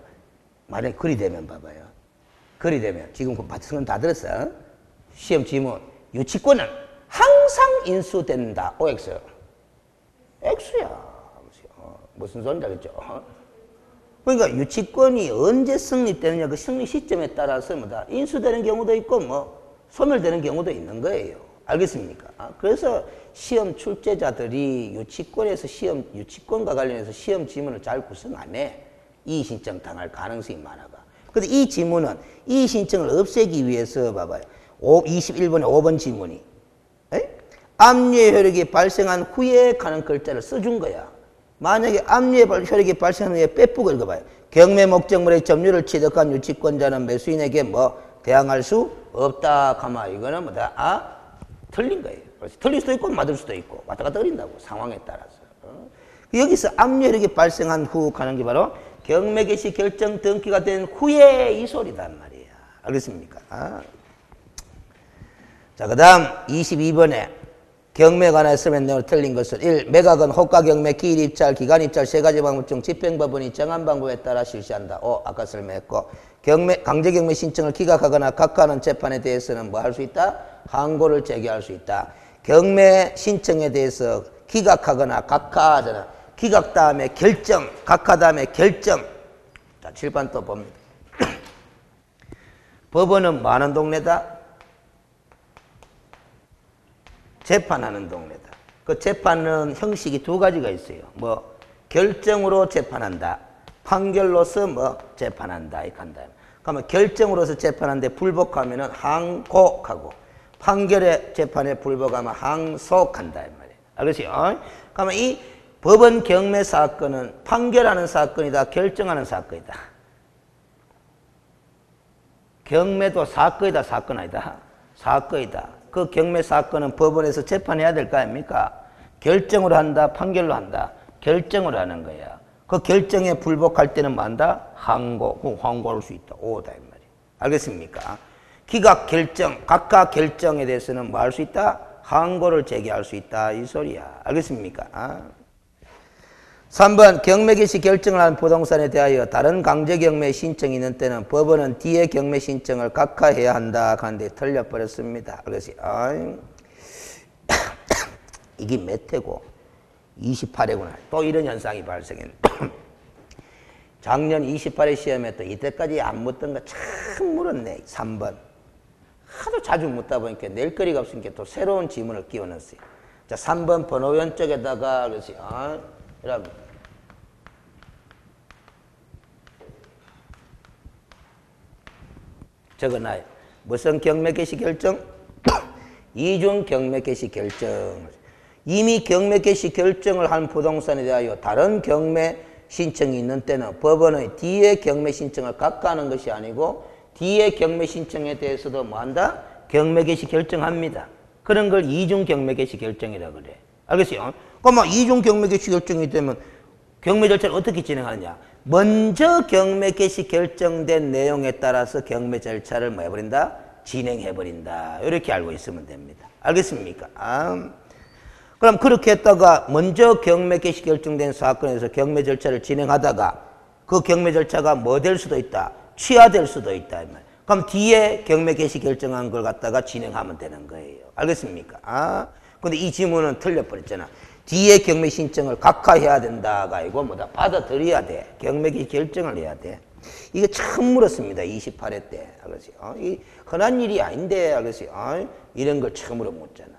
만약에 글이 되면 봐봐요. 글이 되면, 지금 그 바트는 다 들었어? 시험 지문. 유치권은 항상 인수된다. OX. X야. 무슨 소리인지 알겠죠? 그러니까 유치권이 언제 성립되느냐, 그 성립 시점에 따라서 뭐다? 인수되는 경우도 있고, 뭐, 소멸되는 경우도 있는 거예요. 알겠습니까? 그래서 시험 출제자들이 유치권과 관련해서 시험 지문을 잘 구성 안 해. 이의신청 당할 가능성이 많아가. 근데 이 지문은 이의신청을 없애기 위해서 봐봐요. 21번에 5번 지문이. 압류의 효력이 발생한 후에 가는 글자를 써준 거야. 만약에 압류의 효력이 발생한 후에 빼쁘고 읽어봐요. 경매 목적물의 점유를 취득한 유치권자는 매수인에게 뭐 대항할 수 없다. 가마 이거는 뭐다? 틀린 거예요. 틀릴 수도 있고 맞을 수도 있고 왔다 갔다 어린다고 상황에 따라서. 여기서 압류 효력이 발생한 후 가는 게 바로 경매 개시 결정 등기가 된 후에 이 소리단 말이야. 알겠습니까? 자, 그 다음 22번에 경매에 관하여 쓰면 내용을 틀린 것은 1. 매각은 호가 경매, 기일 입찰, 기간 입찰 세 가지 방법 중 집행법원이 정한 방법에 따라 실시한다. 5. 아까 설명했고 강제 경매 신청을 기각하거나 각하하는 재판에 대해서는 뭐 할 수 있다? 항고를 제기할 수 있다. 경매 신청에 대해서 기각하거나 각하하잖아. 기각 다음에 결정, 각하 다음에 결정. 자, 7번 또 봅니다. 법원은 뭐 하는 동네다? 재판하는 동네다. 그 재판은 형식이 두 가지가 있어요. 뭐 결정으로 재판한다. 판결로서 뭐 재판한다. 이렇게 한다. 그러면 결정으로서 재판하는데 불복하면은 항고하고 판결의 재판에 불복하면 항소한다. 이 말이에요. 알겠어요? 그러면 이 법원 경매 사건은 판결하는 사건이다. 결정하는 사건이다. 경매도 사건이다. 사건 아니다. 사건이다. 그 경매 사건은 법원에서 재판해야 될 거 아닙니까? 결정으로 한다, 판결로 한다. 결정으로 하는 거야. 그 결정에 불복할 때는 뭐 한다? 항고. 그럼 항고할 수 있다. 오다. 이 말이야. 알겠습니까? 기각 결정, 각하 결정에 대해서는 뭐 할 수 있다? 항고를 제기할 수 있다. 이 소리야. 알겠습니까? 3번 경매 개시 결정을 한 부동산에 대하여 다른 강제 경매 신청이 있는 때는 법원은 뒤에 경매 신청을 각하해야 한다 하는데 틀려버렸습니다. 그래서 이게 몇 회고 28회구나. 또 이런 현상이 발생했네. 작년 28회 시험에 또 이때까지 안 묻던 거 참 물었네. 3번. 하도 자주 묻다 보니까 낼 거리가 없으니까 또 새로운 지문을 끼워 넣었어요. 자, 3번 번호변 쪽에다가 그래서 여러분 적어놔요. 무슨 경매 개시 결정? 이중 경매 개시 결정. 이미 경매 개시 결정을 한 부동산에 대하여 다른 경매 신청이 있는 때는 법원의 뒤에 경매 신청을 각하하는 것이 아니고 뒤에 경매 신청에 대해서도 뭐 한다? 경매 개시 결정합니다. 그런 걸 이중 경매 개시 결정이라 그래. 알겠어요? 그럼 이중 경매 개시 결정이 되면 경매 절차를 어떻게 진행하느냐? 먼저 경매 개시 결정된 내용에 따라서 경매 절차를 뭐 해버린다? 진행해버린다. 이렇게 알고 있으면 됩니다. 알겠습니까? 그럼 그렇게 했다가 먼저 경매 개시 결정된 사건에서 경매 절차를 진행하다가 그 경매 절차가 뭐 될 수도 있다. 취하될 수도 있다. 그럼 뒤에 경매 개시 결정한 걸 갖다가 진행하면 되는 거예요. 알겠습니까? 근데 이 지문은 틀려버렸잖아. 뒤에 경매 신청을 각하해야 된다가 아니고 뭐다 받아들여야 돼. 경매 개시 결정을 해야 돼. 이거 처음 물었습니다. 28회 때. 알겠어요? 이 흔한 일이 아닌데 알겠어요? 이런 걸 처음으로 묻잖아.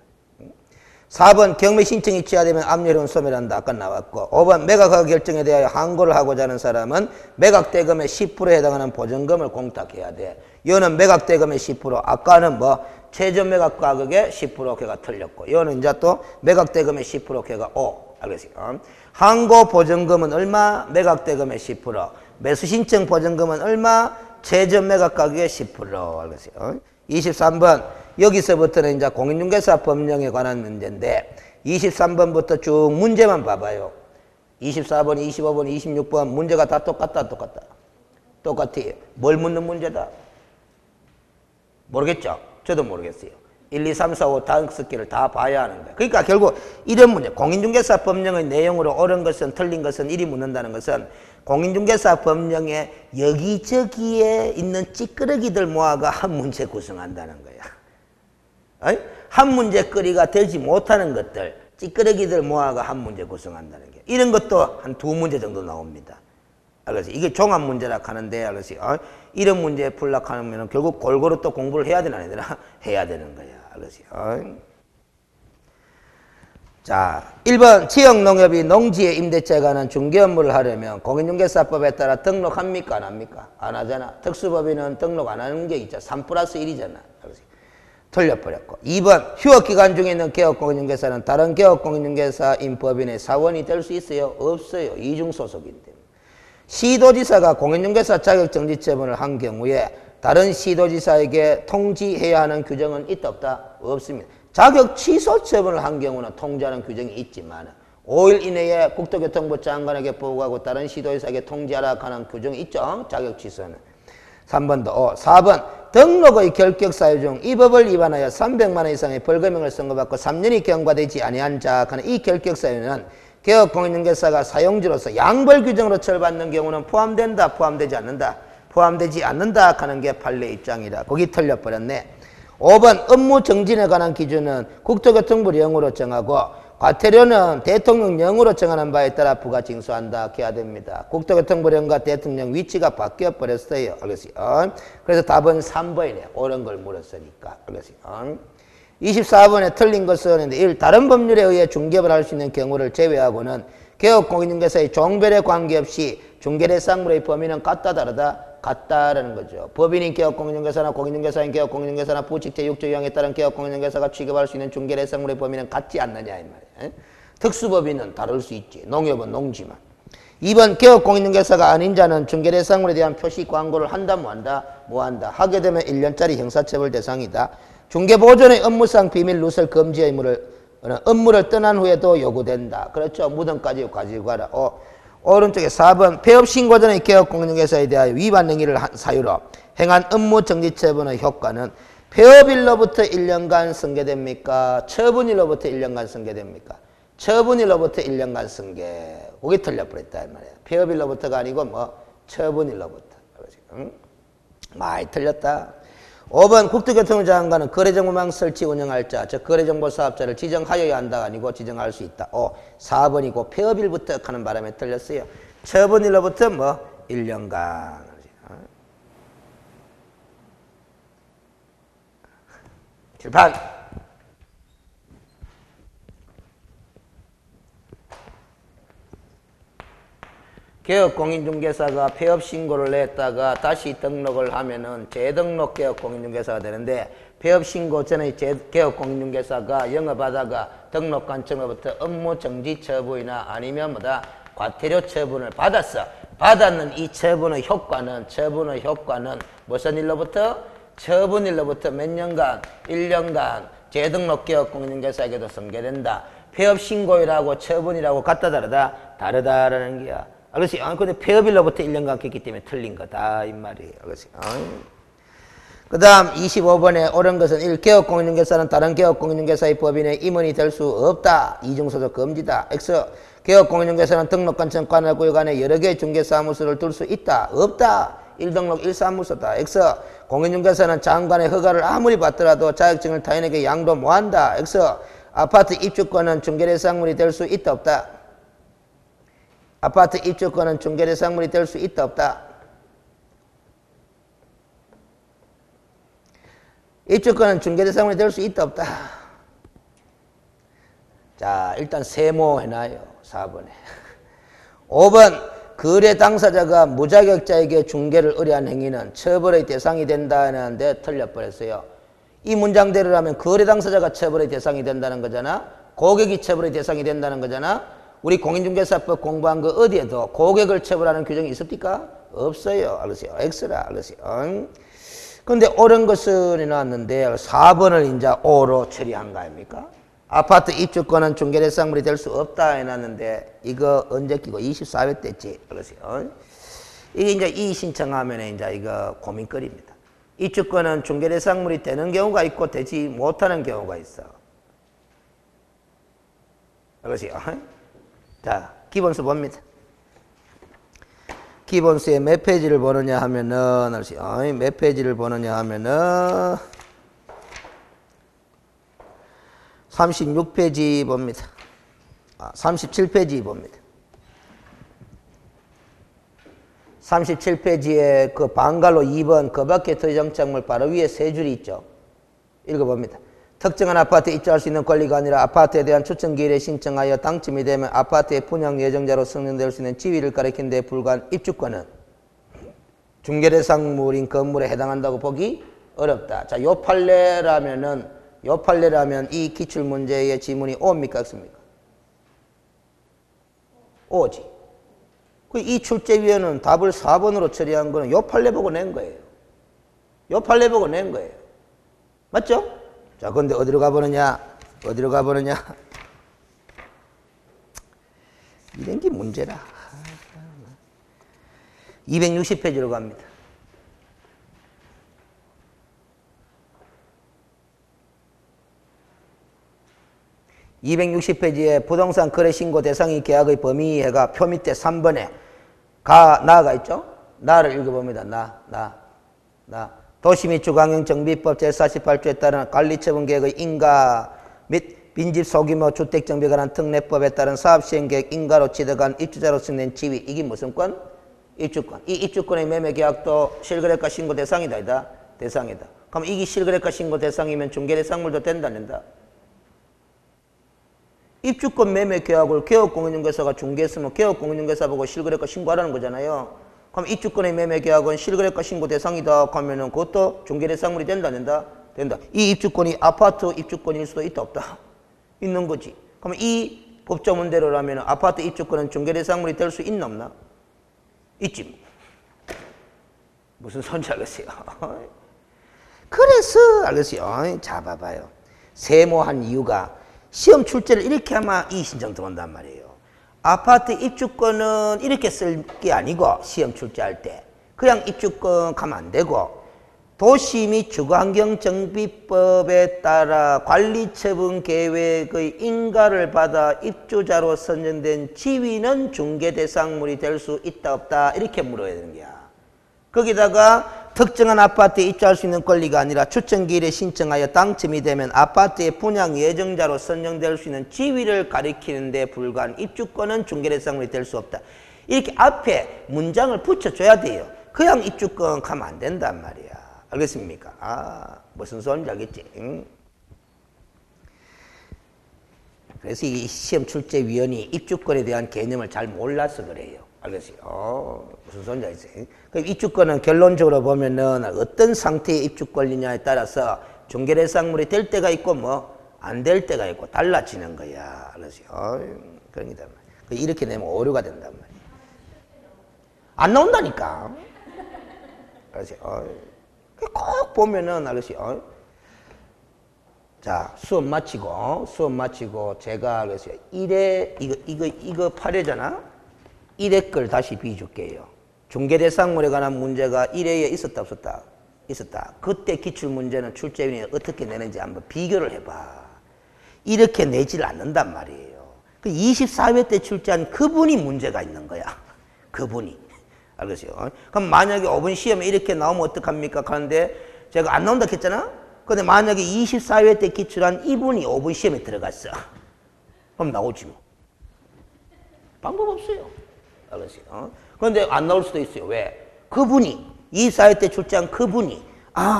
4번 경매 신청이 취하되면 압류료는 소멸한다. 아까 나왔고 5번 매각허가 결정에 대하여 항고를 하고자 하는 사람은 매각대금의 10%에 해당하는 보증금을 공탁해야 돼. 이거는 매각대금의 10%. 아까는 뭐 최저 매각 가격의 10% 걔가 틀렸고 이거는 이제 또 매각대금의 10% 걔가 5. 알겠어요? 항고 보증금은 얼마? 매각대금의 10%. 매수신청 보증금은 얼마? 최저 매각 가격의 10%. 알겠어요? 23번 여기서부터는 이제 공인중개사 법령에 관한 문제인데 23번부터 쭉 문제만 봐봐요. 24번, 25번, 26번 문제가 다 똑같다. 똑같아요. 뭘 묻는 문제다? 모르겠죠? 저도 모르겠어요. 1, 2, 3, 4, 5 다섯 개를 다 봐야 하는 거예요. 그러니까 결국 이런 문제, 공인중개사 법령의 내용으로 옳은 것은 틀린 것은 이리 묻는다는 것은 공인중개사 법령에 여기저기에 있는 찌끄러기들 모아가 한 문제 구성한다는 거야. 한 문제거리가 되지 못하는 것들, 찌끄러기들 모아가 한 문제 구성한다는 게 이런 것도 한 두 문제 정도 나옵니다. 알겠어요? 이게 종합 문제라 하는데 알겠어요? 이런 문제 풀려고 하면 결국 골고루 또 공부를 해야 되나 안 되나? 해야 되는 거야. 알겠어요? 자, 1번 지역농협이 농지의 임대차에 관한 중개업무를 하려면 공인중개사법에 따라 등록합니까? 안 합니까? 안 하잖아. 특수법인은 등록 안 하는 게 있죠. 3+1이잖아. 틀려버렸고. 2번 휴업기간 중에 있는 개업공인중개사는 다른 개업공인중개사인 법인의 사원이 될 수 있어요? 없어요. 이중소속인데. 시도지사가 공인중개사 자격정지처분을 한 경우에 다른 시도지사에게 통지해야 하는 규정은 있다 없다? 없습니다. 자격 취소 처분을 한 경우는 통지하는 규정이 있지만 5일 이내에 국토교통부 장관에게 보고하고 다른 시도지사에게 통지하라 하는 규정이 있죠. 자격 취소는. 3번도 4번 등록의 결격 사유 중 이 법을 위반하여 300만 원 이상의 벌금형을 선고받고 3년이 경과되지 아니한 자 하는 이 결격 사유는 개업공인중개사가 사용주로서 양벌 규정으로 처벌받는 경우는 포함된다, 포함되지 않는다, 포함되지 않는다 하는 게 판례 입장이라. 거기 틀려버렸네. 5번 업무 정진에 관한 기준은 국토교통부령으로 정하고 과태료는 대통령령으로 정하는 바에 따라 부과징수한다 해야 됩니다. 국토교통부령과 대통령 위치가 바뀌어 버렸어요. 알겠어요? 그래서 답은 3번이네. 옳은 걸 물었으니까. 알겠어요? 24번에 틀린 것은 1. 다른 법률에 의해 중개업을 할 수 있는 경우를 제외하고는 개업공인중개사의 종별에 관계없이 중개대상물의 범위는 같다 다르다? 같다라는 거죠. 법인인 개업공인중개사나 공인중개사인 개업공인중개사나 부칙 제6조 2항에 따른 개업공인중개사가 취급할 수 있는 중개대상물의 범위는 같지 않느냐 이 말이에요. 특수법인은 다를 수 있지. 농협은 농지만. 2번 개업공인중개사가 아닌 자는 중개대상물에 대한 표시 광고를 한다 뭐 한다? 뭐 한다. 하게 되면 1년짜리 형사처벌 대상이다. 중개보존의 업무상 비밀 누설 금지 의무를 업무를 떠난 후에도 요구된다. 그렇죠. 무덤까지 가지고 가라. 오른쪽에 4번 폐업신고 전의 개업공인중개사에 대하여 위반 행위를 한 사유로 행한 업무 정지 처분의 효과는 폐업일로부터 1년간 승계됩니까? 처분일로부터 1년간 승계됩니까? 처분일로부터 1년간 승계. 그게 틀려버렸다 이 말이에요. 폐업일로부터가 아니고 처분일로부터. 응? 많이 틀렸다. 5번 국토교통부 장관은 거래정보망 설치 운영할 자, 즉 거래정보 사업자를 지정하여야 한다가 아니고 지정할 수 있다. 4번이고 폐업일부터 하는 바람에 틀렸어요. 처분일로부터 1년간. 칠판. 개업공인중개사가 폐업신고를 냈다가 다시 등록을 하면은 재등록 개업공인중개사가 되는데 폐업신고 전에 개업공인중개사가 영업하다가 등록관청으로부터 업무정지 처분이나 아니면 과태료 처분을 받았어. 받았는 이 처분의 효과는 무슨 일로부터? 처분일로부터 몇 년간? 1년간 재등록 개업공인중개사에게도 승계된다. 폐업신고일하고 처분이라고 같다 다르다? 다르다라는 게야. 알겠어요? 근데 폐업일로부터 1년간 했기 때문에 틀린 거다 이 말이에요. 알겠어요? 그 다음 25번에 옳은 것은 1. 개업공인중개사는 다른 개업공인중개사의 법인의 임원이 될 수 없다. 이중소속 금지다. X. 개업공인중개사는 등록관청 관할구역 안에 여러 개의 중개사무소를 둘 수 있다. 없다. 1등록 1사무소다. X. 공인중개사는 장관의 허가를 아무리 받더라도 자격증을 타인에게 양도 못한다. X. 아파트 입주권은 중개대상물이 될 수 있다. 없다. 아파트 입주권은 중개대상물이 될 수 있다 없다? 입주권은 중개대상물이 될 수 있다 없다? 자, 일단 세모해놔요. 4번에. 5번 거래 당사자가 무자격자에게 중개를 의뢰한 행위는 처벌의 대상이 된다 하는데 틀려버렸어요. 이 문장대로라면 거래 당사자가 처벌의 대상이 된다는 거잖아. 고객이 처벌의 대상이 된다는 거잖아. 우리 공인중개사법 공부한 거 어디에도 고객을 처벌하는 규정이 있습니까? 없어요. 알겠어요? X라. 알겠어요? 근데 옳은 것은 나왔는데 4번을 이제 O로 처리한 거 아닙니까? 아파트 입주권은 중개대상물이 될 수 없다 해놨는데 이거 언제 끼고 24회 때지. 그러세요. 이게 이제 이 신청하면 이제 이거 고민거리입니다. 입주권은 중개대상물이 되는 경우가 있고 되지 못하는 경우가 있어. 그러세요. 자, 기본수 봅니다. 기본수에 몇 페이지를 보느냐 하면은, 몇 페이지를 보느냐 하면은, 36페이지 봅니다. 37페이지 봅니다. 37페이지에 그 방갈로 2번 그 밖의 토지정착물 바로 위에 세 줄이 있죠. 읽어봅니다. 특정한 아파트에 입주할 수 있는 권리가 아니라 아파트에 대한 추천기일에 신청하여 당첨이 되면 아파트의 분양 예정자로 선정될 수 있는 지위를 가리키는 데 불과한 입주권은 중개대상물인 건물에 해당한다고 보기 어렵다. 자, 요 판례라면 이 기출문제의 지문이 O입니까? 없습니까? O지. 이 출제위원은 답을 4번으로 처리한 거는 요 판례 보고 낸 거예요. 요 판례 보고 낸 거예요. 맞죠? 자, 근데 어디로 가보느냐? 이런 게 문제라. 260페이지로 갑니다. 260페이지에 부동산 거래 신고 대상이 계약의 범위가 표 밑에 3번에 나가 있죠? 나를 읽어봅니다. 나. 도시 및 주거환경 정비법 제48조에 따른 관리처분 계획의 인가 및 빈집 소규모 주택 정비에 관한 특례법에 따른 사업시행계획 인가로 취득한 입주자로 승인된 지위. 이게 무슨 권? 입주권. 이 입주권의 매매 계약도 실거래가 신고 대상이다. 대상이다. 그럼 이게 실거래가 신고 대상이면 중개대상물도 된다, 안 된다? 입주권 매매 계약을 개업공인중개사가 중개했으면 개업공인중개사 보고 실거래가 신고하라는 거잖아요. 그럼 입주권의 매매 계약은 실거래가 신고 대상이다 하면은 그것도 중개대상물이 된다, 안 된다? 된다. 이 입주권이 아파트 입주권일 수도 있다, 없다? 있는 거지. 그럼 이 법조문대로라면 아파트 입주권은 중개대상물이 될 수 있나, 없나? 있지. 무슨 소리인지 알겠어요? 그래서 알겠어요. 자, 봐봐요. 세모한 이유가 시험 출제를 이렇게 하면 이 신청 들어온단 말이에요. 아파트 입주권은 이렇게 쓸 게 아니고 시험 출제할 때 그냥 입주권 가면 안 되고 도시 및 주거환경정비법에 따라 관리처분 계획의 인가를 받아 입주자로 선정된 지위는 중개대상물이 될 수 있다 없다 이렇게 물어야 되는 거야. 거기다가 특정한 아파트에 입주할 수 있는 권리가 아니라 추천기일에 신청하여 당첨이 되면 아파트의 분양 예정자로 선정될 수 있는 지위를 가리키는 데 불과한 입주권은 중개대상물이 될 수 없다. 이렇게 앞에 문장을 붙여줘야 돼요. 그냥 입주권 가면 안 된단 말이야. 알겠습니까? 무슨 소리인지 알겠지? 응? 그래서 이 시험 출제위원이 입주권에 대한 개념을 잘 몰라서 그래요. 알겠어요? 무슨 소리인지 알겠어요? 그럼 입주권은 결론적으로 보면은 어떤 상태의 입주권이냐에 따라서 중개대상물이 될 때가 있고 뭐 안 될 때가 있고 달라지는 거야. 알겠어요? 그런 게다. 이렇게 되면 오류가 된단 말이야. 안 나온다니까. 알겠어요? 꼭 보면은 알겠어요? 자, 수업 마치고 제가 알겠어요? 1회 이거 8회잖아. 1회 걸 다시 비줄게요. 중개대상물에 관한 문제가 1회에 있었다 없었다? 있었다. 그때 기출문제는 출제위원이 어떻게 내는지 한번 비교를 해봐. 이렇게 내질 않는단 말이에요. 그 24회 때 출제한 그분이 문제가 있는 거야. 그분이. 알겠어요? 그럼 만약에 5분 시험에 이렇게 나오면 어떡합니까? 하는데 제가 안 나온다 했잖아? 근데 만약에 24회 때 기출한 이분이 5분 시험에 들어갔어. 그럼 나오지 뭐. 방법 없어요. 알겠어요? 그런데 안 나올 수도 있어요. 왜? 그분이 24회 때 출제한 그분이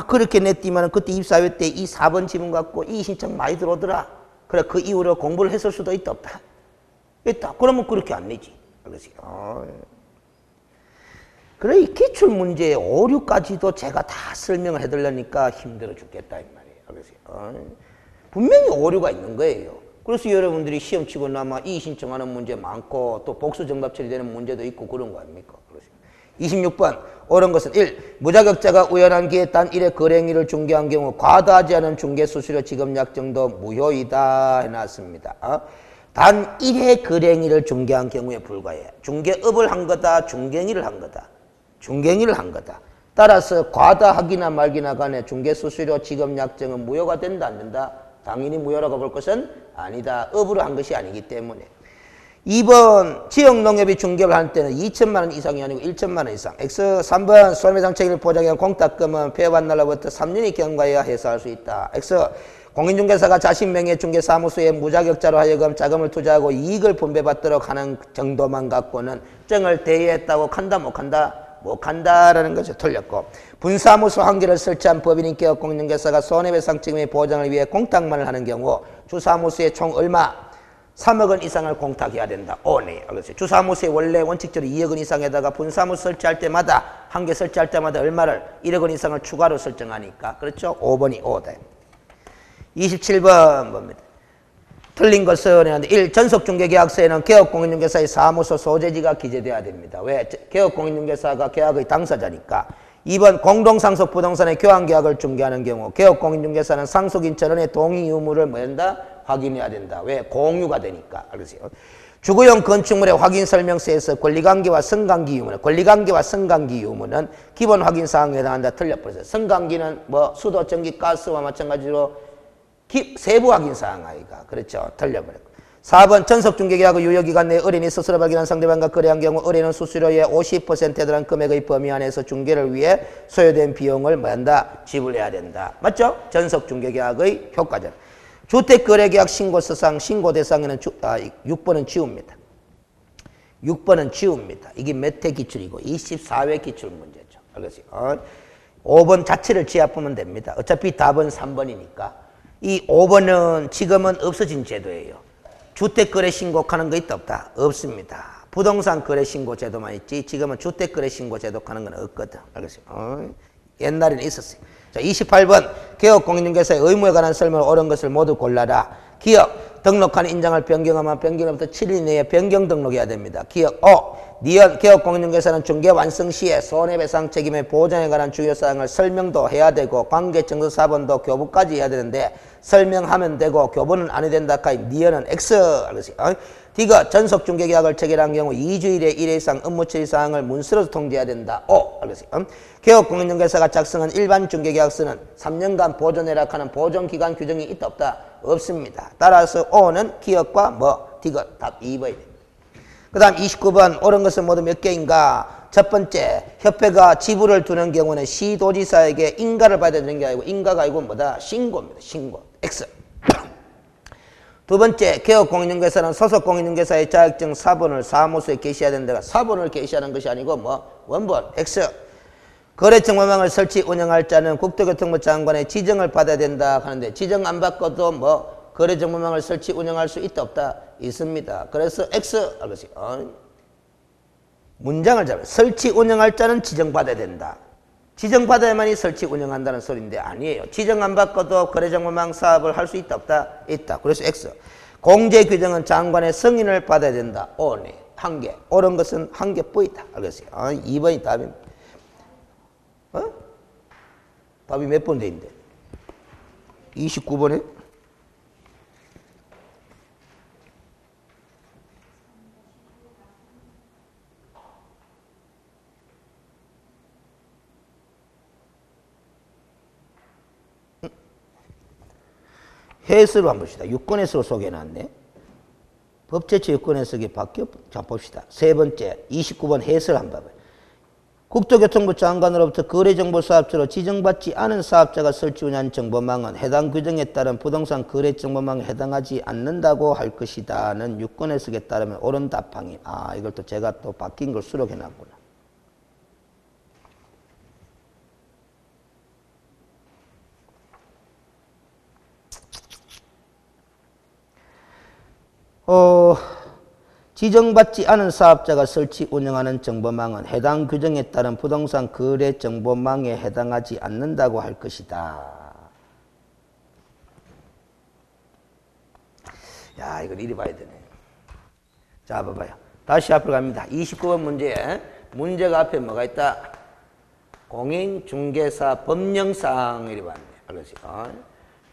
그렇게 냈지만 그때 24회 때 이 4번 지문 갖고 이 신청 많이 들어오더라. 그래 그 이후로 공부를 했을 수도 있다 없다. 있다. 그러면 그렇게 안 내지. 알겠어요? 그래 이 기출문제의 오류까지도 제가 다 설명을 해드리려니까 힘들어 죽겠다 이 말이에요. 알겠어요? 분명히 오류가 있는 거예요. 그래서 여러분들이 시험 치고 나면 이 신청하는 문제 많고 또 복수 정답 처리되는 문제도 있고 그런 거 아닙니까? 26번 옳은 것은 1. 무자격자가 우연한 기회 단 1의 거래행위를 중개한 경우 과다하지 않은 중개 수수료 지급 약정도 무효이다 해놨습니다. 단 1의 거래행위를 중개한 경우에 불과해. 중개업을 한 거다. 중개행위를 한 거다. 중개행위를 한 거다. 따라서 과다하기나 말기나 간에 중개 수수료 지급 약정은 무효가 된다 안 된다? 당연히 무효라고 볼 것은 아니다. 업으로 한 것이 아니기 때문에. 2번 지역농협이 중개를 할 때는 2천만 원 이상이 아니고 1천만 원 이상. X 3번 손해배상 책임을 보장한 공탁금은 폐업한 날로부터 3년이 경과해야 해소할 수 있다. X 공인중개사가 자신 명의 중개사무소에 무자격자로 하여금 자금을 투자하고 이익을 분배받도록 하는 정도만 갖고는 증을 대여했다고 간다 못 간다? 못 간다라는 것이 틀렸고 분사무소 한 개를 설치한 법인인 개업 공인중개사가 손해배상 책임의 보장을 위해 공탁만을 하는 경우 주사무소에 총 얼마? 3억 원 이상을 공탁해야 된다. 오네. 그렇지. 주사무소에 원래 원칙적으로 2억 원 이상에다가 분사무소 설치할 때마다 한 개 설치할 때마다 얼마를 1억 원 이상을 추가로 설정하니까 그렇죠. 5번이 오다. 27번 봅니다. 틀린 것은 1. 전속중개계약서에는 개업공인중개사의 사무소 소재지가 기재돼야 됩니다. 왜? 개업공인중개사가 계약의 당사자니까. 2번 공동상속 부동산의 교환계약을 중개하는 경우 개업공인중개사는 상속인 전원의 동의 의무를 뭐 한다? 확인해야 된다. 왜? 공유가 되니까. 알겠어요? 주거용 건축물의 확인설명서에서 권리관계와 성관계 유무는 권리관계와 성관계 유무는 기본 확인사항에 해당한다. 틀려버렸어요. 성관계는 뭐 수도, 전기, 가스와 마찬가지로 세부 확인사항 아이가. 그렇죠. 틀려버렸고. 4번 전속중개계약의 유효기간 내에 의뢰인이 스스로 발견한 상대방과 거래한 경우 의뢰인은 수수료의 50%에 달하는 금액의 범위 안에서 중개를 위해 소요된 비용을 뭐 한다? 지불해야 된다. 맞죠? 전속중개계약의 효과죠. 주택거래계약 신고서상 신고대상에는 6번은 지웁니다. 6번은 지웁니다. 이게 몇 회 기출이고 24회 기출 문제죠. 알겠어요? 5번 자체를 지압하면 됩니다. 어차피 답은 3번이니까. 이 5번은 지금은 없어진 제도예요. 주택거래 신고하는 거 있다 없다? 없습니다. 부동산 거래 신고 제도만 있지 지금은 주택거래 신고 제도 하는 건 없거든. 알겠어요? 옛날에는 있었어요. 자, 28번 개업공인중개사의 의무에 관한 설명을 옳은 것을 모두 골라라. 기업 등록한 인장을 변경하면 변경으로부터 7일 내에 변경 등록해야 됩니다. 기업 니은 개업공인중개사는 중개 완성 시에 손해배상 책임의 보장에 관한 주요사항을 설명도 해야 되고 관계증서4번도 교부까지 해야 되는데 설명하면 되고 교부는 안 해야 된다. 니은은 X. 알겠어요? D가 전속중개계약을 체결한 경우 2주일에 1회 이상 업무 처리 사항을 문서로 통지해야 된다. O. 알겠어요? 개업공인중개사가 작성한 일반 중개계약서는 3년간 보존해라 하는 보존기간 규정이 있다 없다? 없습니다. 따라서 O는 기업과 뭐 D가 답 2번이 됩니다. 그 다음 29번 옳은 것은 모두 몇 개인가? 첫 번째 협회가 지부를 두는 경우는 시도지사에게 인가를 받아야 되는 게 아니고 인가가 아니고 뭐다? 신고입니다. 신고. X. 두 번째, 개업공인중개사는 소속공인중개사의 자격증 사본을 사무소에 게시해야 된다. 사본을 게시하는 것이 아니고 뭐 원본. X. 거래정보망을 설치 운영할 자는 국토교통부 장관의 지정을 받아야 된다 하는데 지정 안 받고도 뭐 거래정보망을 설치 운영할 수 있다 없다? 있습니다. 그래서 X. 알겠어요? 문장을 잡아요. 설치 운영할 자는 지정받아야 된다. 지정받아야만이 설치 운영한다는 소리인데 아니에요. 지정 안 받고도 거래정보망 사업을 할 수 있다 없다? 있다. 그래서 X. 공제 규정은 장관의 승인을 받아야 된다. O네. 한 개. 옳은 것은 한 개뿐이다. 알겠어요? 2번이 답입니다. 답이 몇 번 돼 있는데? 29번에? 해설을 한번 봅시다. 유권해석을 소개해놨네. 법제처 유권해석이 바뀌어. 자, 봅시다. 세 번째, 29번 해설 한번 봐봐요. 국토교통부 장관으로부터 거래정보사업자로 지정받지 않은 사업자가 설치 운영한 정보망은 해당 규정에 따른 부동산 거래정보망에 해당하지 않는다고 할 것이다는 유권해석에 따르면 옳은 답항이. 이걸 또 제가 또 바뀐 걸 수록해놨구나. 지정받지 않은 사업자가 설치 운영하는 정보망은 해당 규정에 따른 부동산 거래 정보망에 해당하지 않는다고 할 것이다. 야, 이걸 이리 봐야 되네. 자, 봐봐요. 다시 앞으로 갑니다. 29번 문제. 문제가 앞에 뭐가 있다? 공인중개사 법령상 이리 왔네. 알겠지?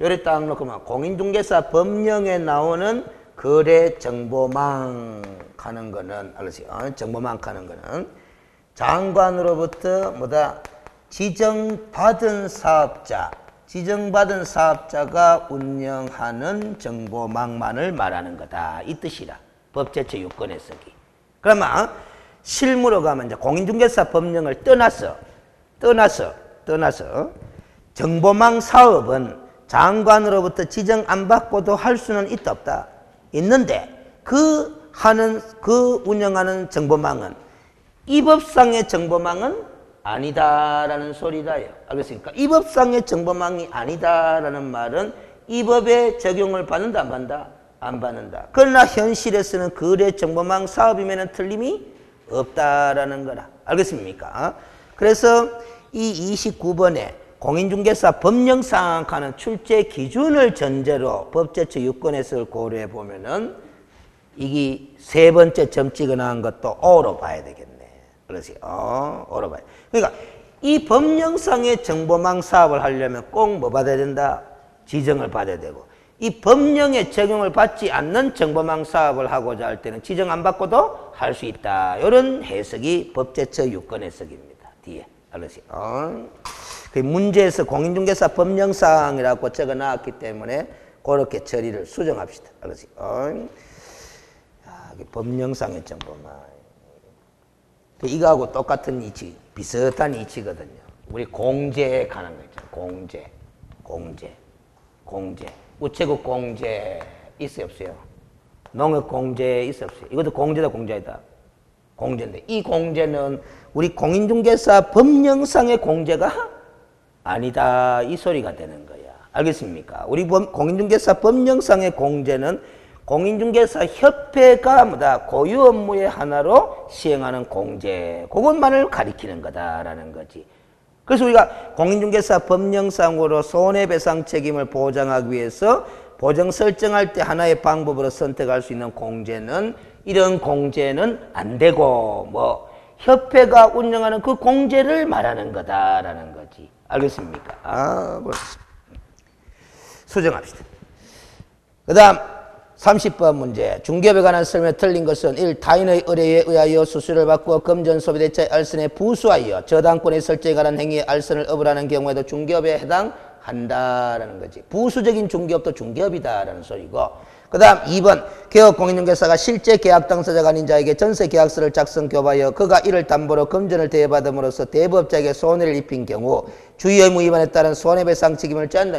요래 딱 놓고만 공인중개사 법령에 나오는 거래 정보망 하는 거는 알겠지? 정보망 하는 거는 장관으로부터 뭐다? 지정받은 사업자가 운영하는 정보망만을 말하는 거다. 이 뜻이라. 법제처 유권 해석이. 그러면 실무로 가면 이제 공인중개사 법령을 떠나서 정보망 사업은 장관으로부터 지정 안 받고도 할 수는 있다 없다. 있는데 그 운영하는 정보망은 이 법상의 정보망은 아니다라는 소리다요. 알겠습니까? 이 법상의 정보망이 아니다라는 말은 이 법에 적용을 받는다 안 받는다? 안 받는다. 그러나 현실에서는 거래 정보망 사업이면 틀림이 없다라는 거라. 알겠습니까? 그래서 이 29번에 공인중개사 법령상 하는 출제 기준을 전제로 법제처 유권 해석을 고려해 보면은 이게 세 번째 점 찍어놓은 것도 O로 봐야 되겠네. 그렇지? O로 봐야 돼. 그러니까 이 법령상의 정보망 사업을 하려면 꼭 뭐 받아야 된다? 지정을 받아야 되고, 이 법령에 적용을 받지 않는 정보망 사업을 하고자 할 때는 지정 안 받고도 할 수 있다. 이런 해석이 법제처 유권 해석입니다. 뒤에. 알았지? 그 문제에서 공인중개사 법령상이라고 적어 놨기 때문에 그렇게 처리를 수정합시다. 알았지? 법령상의 정보망. 이거하고 똑같은 이치, 비슷한 이치거든요. 우리 공제에 관한 거 있잖아요. 공제. 우체국 공제 있어요, 없어요? 농업 공제 있어요, 없어요? 이것도 공제다, 공제다. 공제인데 이 공제는 우리 공인중개사 법령상의 공제가 아니다. 이 소리가 되는 거야. 알겠습니까? 우리 공인중개사 법령상의 공제는 공인중개사 협회가 뭐다? 고유 업무의 하나로 시행하는 공제. 그것만을 가리키는 거다라는 거지. 그래서 우리가 공인중개사 법령상으로 손해배상 책임을 보장하기 위해서 보정 설정할 때 하나의 방법으로 선택할 수 있는 공제는 이런 공제는 안 되고 뭐 협회가 운영하는 그 공제를 말하는 거다라는 거지. 알겠습니까? 수정합시다. 그 다음 30번 문제. 중개업에 관한 설명에 틀린 것은 1. 타인의 의뢰에 의하여 수수료를 받고 금전 소비대차의 알선에 부수하여 저당권의 설정에 관한 행위에 알선을 업으라는 경우에도 중개업에 해당한다라는 거지. 부수적인 중개업도 중개업이다라는 소리고, 그 다음 2번 개업 공인중개사가 실제 계약 당사자가 아닌 자에게 전세 계약서를 작성 교부하여 그가 이를 담보로 금전을 대여받음으로써 대부업자에게 손해를 입힌 경우 주의 의무 위반에 따른 손해배상 책임을 져야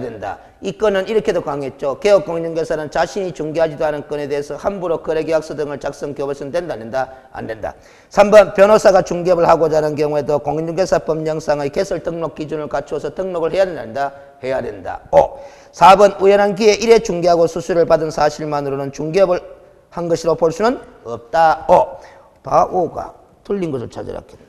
된다. 이 건은 이렇게도 강했죠. 개업 공인중개사는 자신이 중개하지도 않은 건에 대해서 함부로 거래계약서 등을 작성 교부해서는 된다, 안 된다? 안 된다. 3번 변호사가 중개업을 하고자 하는 경우에도 공인중개사 법령상의 개설 등록 기준을 갖추어서 등록을 해야 된다, 안 된다? 해야 된다. 5. 4번 우연한 기회에 일회 중개하고 수수료를 받은 사실만으로는 중개업을 한 것이라고 볼 수는 없다. 5가 틀린 것을 찾으라 했나?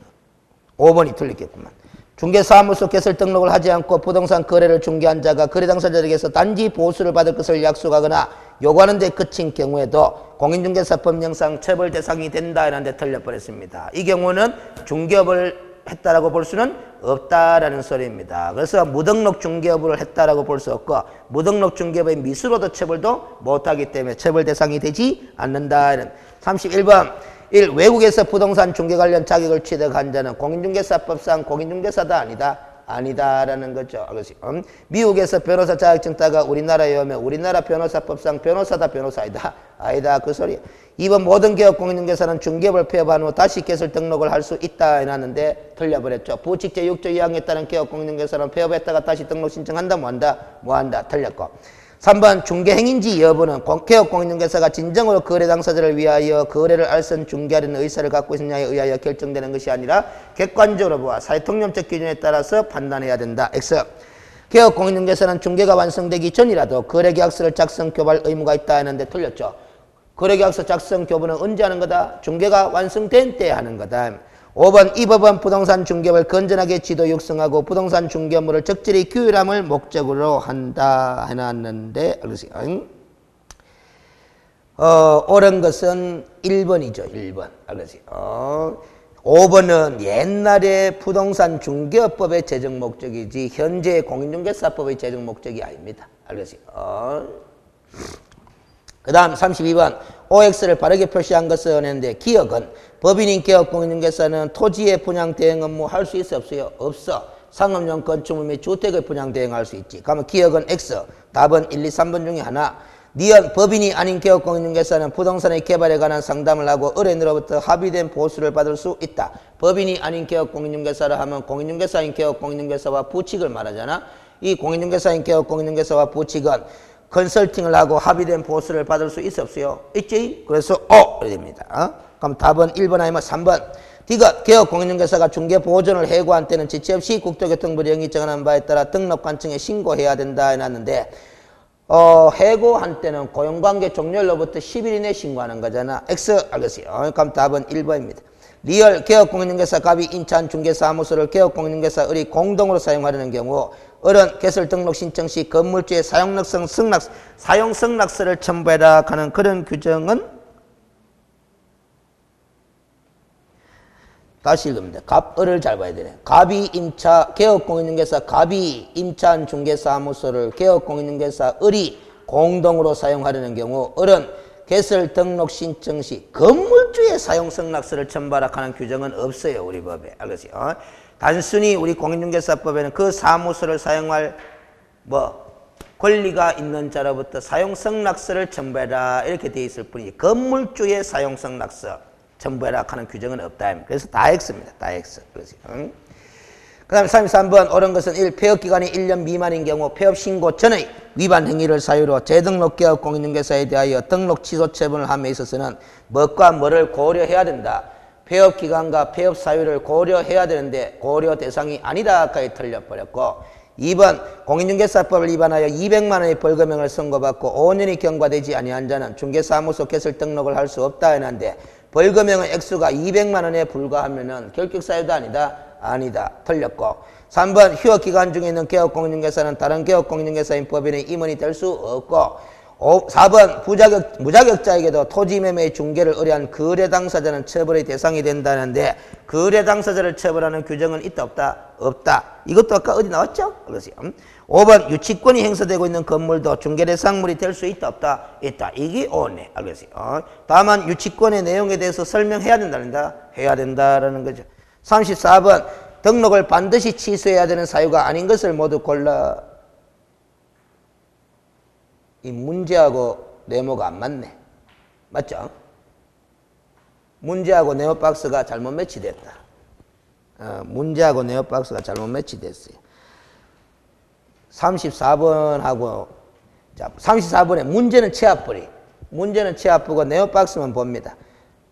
5번이 틀리겠구만. 중개사무소 개설 등록을 하지 않고 부동산 거래를 중개한 자가 거래 당사자에게서 단지 보수를 받을 것을 약속하거나 요구하는 데 그친 경우에도 공인중개사 법령상 처벌 대상이 된다 이라는데 틀려버렸습니다. 이 경우는 중개업을 했다라고 볼 수는 없다라는 소리입니다. 그래서 무등록 중개업을 했다라고 볼 수 없고 무등록 중개업의 미수로도 처벌도 못하기 때문에 처벌 대상이 되지 않는다. 31번 1. 외국에서 부동산 중개 관련 자격을 취득한 자는 공인중개사법상 공인중개사다 아니다라는 거죠. 미국에서 변호사 자격증 따가 우리나라에 오면 우리나라 변호사법상 변호사다 아니다 그 소리. 2번 모든 개업 공인중개사는 중개업을 폐업한 후 다시 개설 등록을 할 수 있다 해놨는데 틀려버렸죠. 부칙 제6조 2항에 따른 개업 공인중개사는 폐업했다가 다시 등록 신청한다 뭐한다 틀렸고. 3번 중개행인지 여부는 개업 공인중개사가 진정으로 거래 당사자를 위하여 거래를 알선 중개하려는 의사를 갖고 있느냐에 의하여 결정되는 것이 아니라 객관적으로 보아 사회통념적 기준에 따라서 판단해야 된다. X. 개업 공인중개사는 중개가 완성되기 전이라도 거래계약서를 작성 교부할 의무가 있다 했는데 틀렸죠. 거래계약서 작성 교부는 언제 하는 거다? 중개가 완성된 때 하는 거다. 5번 이 법은 부동산 중개업을 건전하게 지도 육성하고 부동산 중개 업무를 적절히 규율함을 목적으로 한다 해놨는데 옳은 것은 1번이죠. 1번. 알겠지? 5번은 옛날에 부동산 중개업법의 제정 목적이지 현재 공인중개사법의 제정 목적이 아닙니다. 알겠어요? 그 다음 32번 OX를 바르게 표시한 것을 했는데 기억은 법인인 개업 공인중개사는 토지의 분양 대행 업무 할 수 있어 없어요? 없어. 상업용 건축물 및 주택의 분양 대행할 수 있지. 그러면 기억은 X. 답은 1, 2, 3번 중에 하나. 니은 법인이 아닌 개업 공인중개사는 부동산의 개발에 관한 상담을 하고 의뢰인으로부터 합의된 보수를 받을 수 있다. 법인이 아닌 개업 공인중개사를 하면 공인중개사인 개업 공인중개사와 부칙을 말하잖아. 이 공인중개사인 개업 공인중개사와 부칙은 컨설팅을 하고 합의된 보수를 받을 수 있어 없어요? 있지? 그래서 이렇게 됩니다. 그럼 답은 1번 아니면 3번. 디귿 개업 공인중개사가 중개 보존을 해고한 때는 지체 없이 국토교통부에 영리 정하는 바에 따라 등록관청에 신고해야 된다 해놨는데 해고한 때는 고용관계 종료일로부터 10일 이내에 신고하는 거잖아. X 알겠어요. 그럼 답은 1번입니다. 리얼 개업공인중개사 갑이 인천 중개사무소를 개업공인중개사 을이 공동으로 사용하려는 경우 을은 개설 등록 신청 시 건물주의 사용승낙서를 첨부해라 하는 그런 규정은 다시 읽으면 갑, 을을 잘 봐야 되네. 갑이 개업공인중개사 갑이 인천중개사무소를 개업공인중개사 을이 공동으로 사용하려는 경우 을은 개설 등록 신청 시 건물주의 사용승낙서를 첨부하라 하는 규정은 없어요. 우리 법에. 알겠어요? 단순히 우리 공인중개사법에는 그 사무소를 사용할 권리가 있는 자로부터 사용승낙서를 첨부해라 이렇게 되어 있을 뿐이지 건물주의 사용승낙서 첨부해라 하는 규정은 없다. 그래서 다 X입니다. 다 X. 그 다음에 33번 옳은 것은 1. 폐업기간이 1년 미만인 경우 폐업신고 전의 위반 행위를 사유로 재등록개업 공인중개사에 대하여 등록 취소 처분을 함에 있어서는 뭐과 뭐를 고려해야 된다. 폐업기간과 폐업 사유를 고려해야 되는데 고려 대상이 아니다까지 틀려버렸고 2번 공인중개사법을 위반하여 200만 원의 벌금형을 선고받고 5년이 경과되지 아니한 자는 중개사무소 개설 등록을 할 수 없다 했는데 벌금형의 액수가 200만 원에 불과하면은 결격사유도 아니다. 아니다. 틀렸고 3번 휴업기간 중에 있는 개업공인중개사는 다른 개업공인중개사인 법인의 임원이 될 수 없고 4번 무자격자에게도 토지매매의 중개를 의뢰한 거래 당사자는 처벌의 대상이 된다는데 거래 당사자를 처벌하는 규정은 있다 없다? 없다. 이것도 아까 어디 나왔죠? 그렇지. 5번 유치권이 행사되고 있는 건물도 중개 대상물이 될 수 있다 없다? 있다. 이게 오네. 알겠어요. 다만 유치권의 내용에 대해서 설명해야 된다는다? 해야 된다라는 거죠. 34번 등록을 반드시 취소해야 되는 사유가 아닌 것을 모두 골라. 이 문제하고 네모가 안 맞네. 맞죠? 문제하고 네모 박스가 잘못 매치됐다. 문제하고 네모 박스가 잘못 매치됐어요. 34번하고 자 34번에 문제는 체압벌이. 문제는 체압부고 네모 박스만 봅니다.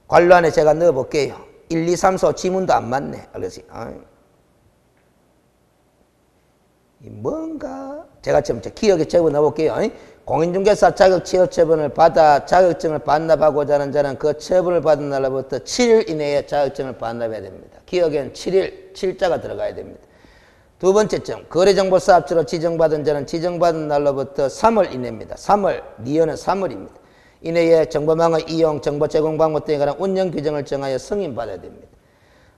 관로 안에 제가 넣어 볼게요. 1, 2, 3, 4 지문도 안 맞네. 알겠어요? 뭔가 제가 지금 기억에 적어 넣어볼게요. 공인중개사 자격 취소 처분을 받아 자격증을 반납하고자 하는 자는 그 처분을 받은 날로부터 7일 이내에 자격증을 반납해야 됩니다. 기억에는 7일, 7자가 들어가야 됩니다. 두 번째 점, 거래정보사업자로 지정받은 자는 지정받은 날로부터 3월 이내입니다. 3월, 니은은 3월입니다. 이내에 정보망의 이용, 정보 제공 방법 등에 관한 운영 규정을 정하여 승인받아야 됩니다.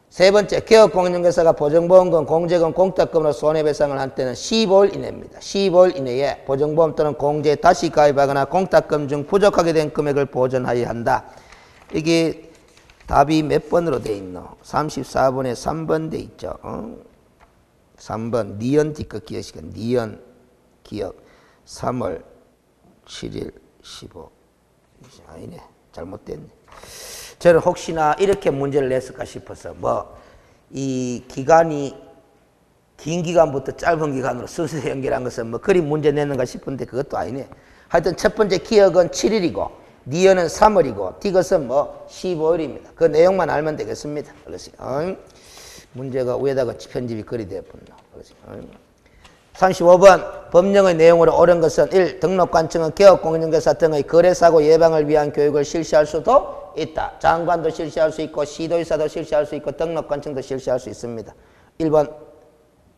세 번째, 개업공인중개사가 보증보험금, 공제금, 공탁금으로 손해배상을 한 때는 15일 이내입니다. 15일 이내에 보증보험 또는 공제에 다시 가입하거나 공탁금 중 부족하게 된 금액을 보전하여야 한다. 이게 답이 몇 번으로 돼 있노? 34번에 3번 돼 있죠. 3번 니은 뒤끝 기억시간 니은 기억 3월 7일 15 아니네. 잘못됐네. 저는 혹시나 이렇게 문제를 냈을까 싶어서 이 기간이 긴 기간부터 짧은 기간으로 순서에 연결한 것은 그리 문제 내는가 싶은데 그것도 아니네. 하여튼 첫 번째 기억은 7일이고 니은은 3월이고 디귿은 15일입니다. 그 내용만 알면 되겠습니다. 그래서 문제가 위에다가 편집이 그리 되었군요. 35번 법령의 내용으로 옳은 것은 1. 등록관청은 개업공인중개사 등의 거래사고 예방을 위한 교육을 실시할 수도 있다. 장관도 실시할 수 있고 시도의사도 실시할 수 있고 등록관청도 실시할 수 있습니다. 1번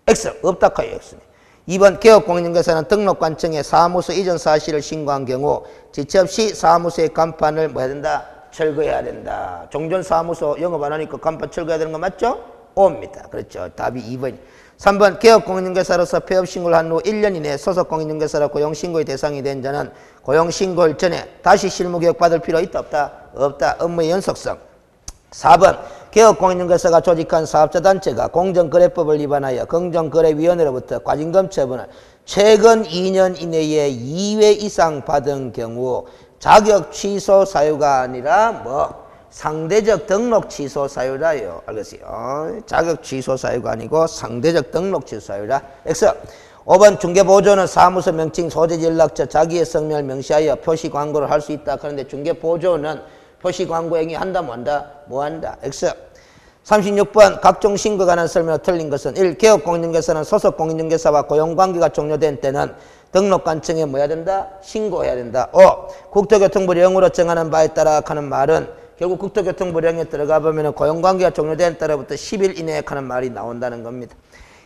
X 없다카요 X네. 2번 개업공인중개사는 등록관청에 사무소 이전 사실을 신고한 경우 지체 없이 사무소의 간판을 해야 된다? 철거해야 된다. 종전사무소 영업 안 하니까 간판 철거해야 되는 거 맞죠? 옵니다. 그렇죠. 답이 2번. 3번 개업공인중개사로서 폐업신고를 한 후 1년 이내에 소속공인중개사로 고용신고의 대상이 된 자는 고용신고일 전에 다시 실무교육 받을 필요 있다 없다? 없다. 업무의 연속성. 4번 개업공인중개사가 조직한 사업자단체가 공정거래법을 위반하여 공정거래위원회로부터 과징금 처분을 최근 2년 이내에 2회 이상 받은 경우 자격 취소 사유가 아니라 뭐 상대적 등록 취소 사유라요. 알겠어요? 자격 취소 사유가 아니고 상대적 등록 취소 사유라. X. 5번 중개보조는 사무소 명칭, 소재지, 연락처, 자기의 성명을 명시하여 표시 광고를 할 수 있다. 그런데 중개보조는 표시 광고 행위 한다 뭐 한다? 뭐 한다? X. 36번 각종 신고에 관한 설명을 틀린 것은 1. 개업공인중개사는 소속공인중개사와 고용관계가 종료된 때는 등록관청에 뭐 해야 된다? 신고해야 된다. 5. 국토교통부 령으로 정하는 바에 따라 하는 말은 결국 국토교통부 령에 들어가 보면 고용관계가 종료된 때로부터 10일 이내에 하는 말이 나온다는 겁니다.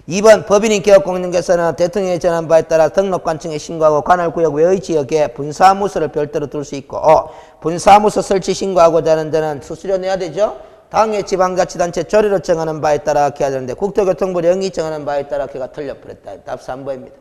2번 법인인 개업공인중개사는 대통령이 정한 바에 따라 등록관청에 신고하고 관할구역 외의 지역에 분사무소를 별도로 둘 수 있고 분사무소 설치 신고하고자 하는 데는 수수료 내야 되죠. 당의 지방자치단체 조례로 정하는 바에 따라 해야 되는데 국토교통부 령이 정하는 바에 따라 걔가 틀려버렸다. 답 3번입니다.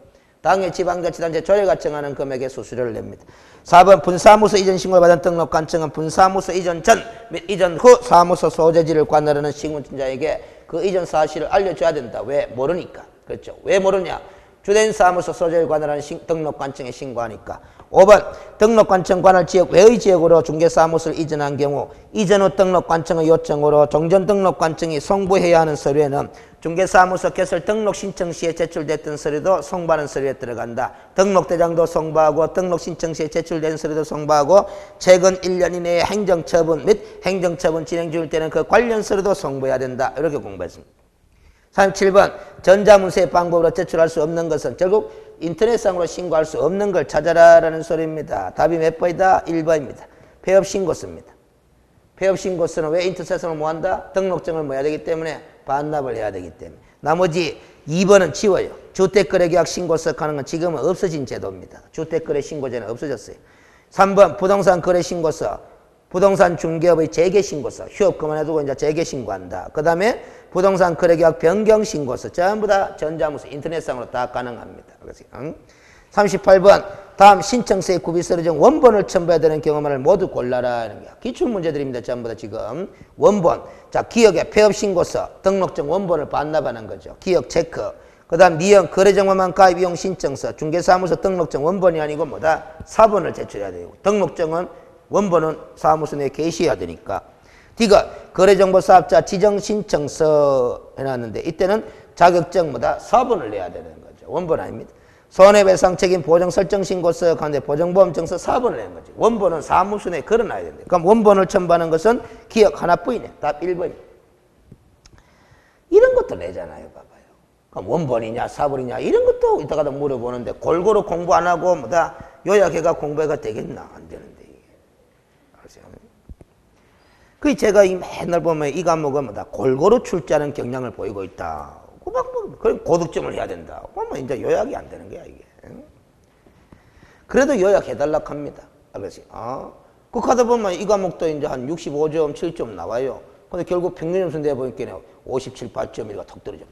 당의 지방자치단체 조례가 정하는 금액의 수수료를 냅니다. 4번 분사무소 이전 신고를 받은 등록관청은 분사무소 이전 전 및 이전 후 사무소 소재지를 관할하는 신고자에게 그 이전 사실을 알려줘야 된다. 왜? 모르니까. 그렇죠. 왜 모르냐? 주된 사무소 소재를 관할하는 등록관청에 신고하니까. 5번 등록관청 관할 지역 외의 지역으로 중개사무소를 이전한 경우 이전 후 등록관청의 요청으로 종전 등록관청이 송부해야 하는 서류에는 중개사무소 개설 등록 신청 시에 제출됐던 서류도 송부하는 서류에 들어간다. 등록대장도 송부하고 등록 신청 시에 제출된 서류도 송부하고 최근 1년 이내에 행정처분 및 행정처분 진행 중일 때는 그 관련 서류도 송부해야 된다. 이렇게 공부했습니다. 37번 전자문서의 방법으로 제출할 수 없는 것은 결국 인터넷상으로 신고할 수 없는 걸 찾아라 라는 소리입니다. 답이 몇 번이다? 1번입니다. 폐업신고서입니다. 폐업신고서는 왜 인터넷상으로 뭐한다? 등록증을 뭐 해야 되기 때문에 반납을 해야 되기 때문에. 나머지 2번은 지워요. 주택거래계약 신고서 하는 건 지금은 없어진 제도입니다. 주택거래 신고제는 없어졌어요. 3번 부동산 거래 신고서, 부동산 중개업의 재개 신고서, 휴업 그만해두고 이제 재개 신고한다. 그 다음에 부동산 거래계약 변경 신고서, 전부 다 전자문서 인터넷상으로 다 가능합니다. 38번 다음 신청서의 구비서류 중 원본을 첨부해야 되는 경우만을 모두 골라라. 기출문제들입니다. 전부 다 지금. 원본. 자, 기업의 폐업신고서, 등록증 원본을 반납하는 거죠. 기업 체크. 그 다음 미영 거래정보만 가입 이용 신청서, 중개사무소 등록증 원본이 아니고 뭐다? 사본을 제출해야 되고. 등록증은 원본은 사무소 내에 게시해야 되니까. D가 거래정보사업자 지정신청서 해놨는데 이때는 자격증 뭐다? 사본을 내야 되는 거죠. 원본 아닙니다. 손해배상 책임 보정 설정 신고서 가운데 보정보험증서 사본을 내는 거지. 원본은 사무소 내에 걸어놔야 된다. 그럼 원본을 첨부하는 것은 기억 하나뿐이네. 답 1번이네. 이런 것도 내잖아요. 봐봐요. 그럼 원본이냐 사본이냐 이런 것도 이따가도 물어보는데 골고루 공부 안 하고 뭐다 요약해가 공부해가 되겠나? 안 되는데 이게. 아세요? 그 제가 맨날 보면 이 과목은 뭐다 골고루 출제하는 경향을 보이고 있다. 그럼 고득점을 해야 된다. 그러면 이제 요약이 안 되는 거야, 이게. 그래도 요약해달라 합니다. 알겠어요? 그렇게 하다 보면 이 과목도 이제 한 65점, 7점 나와요. 근데 결국 평균점수 내보니까 57, 8점이가 턱 떨어져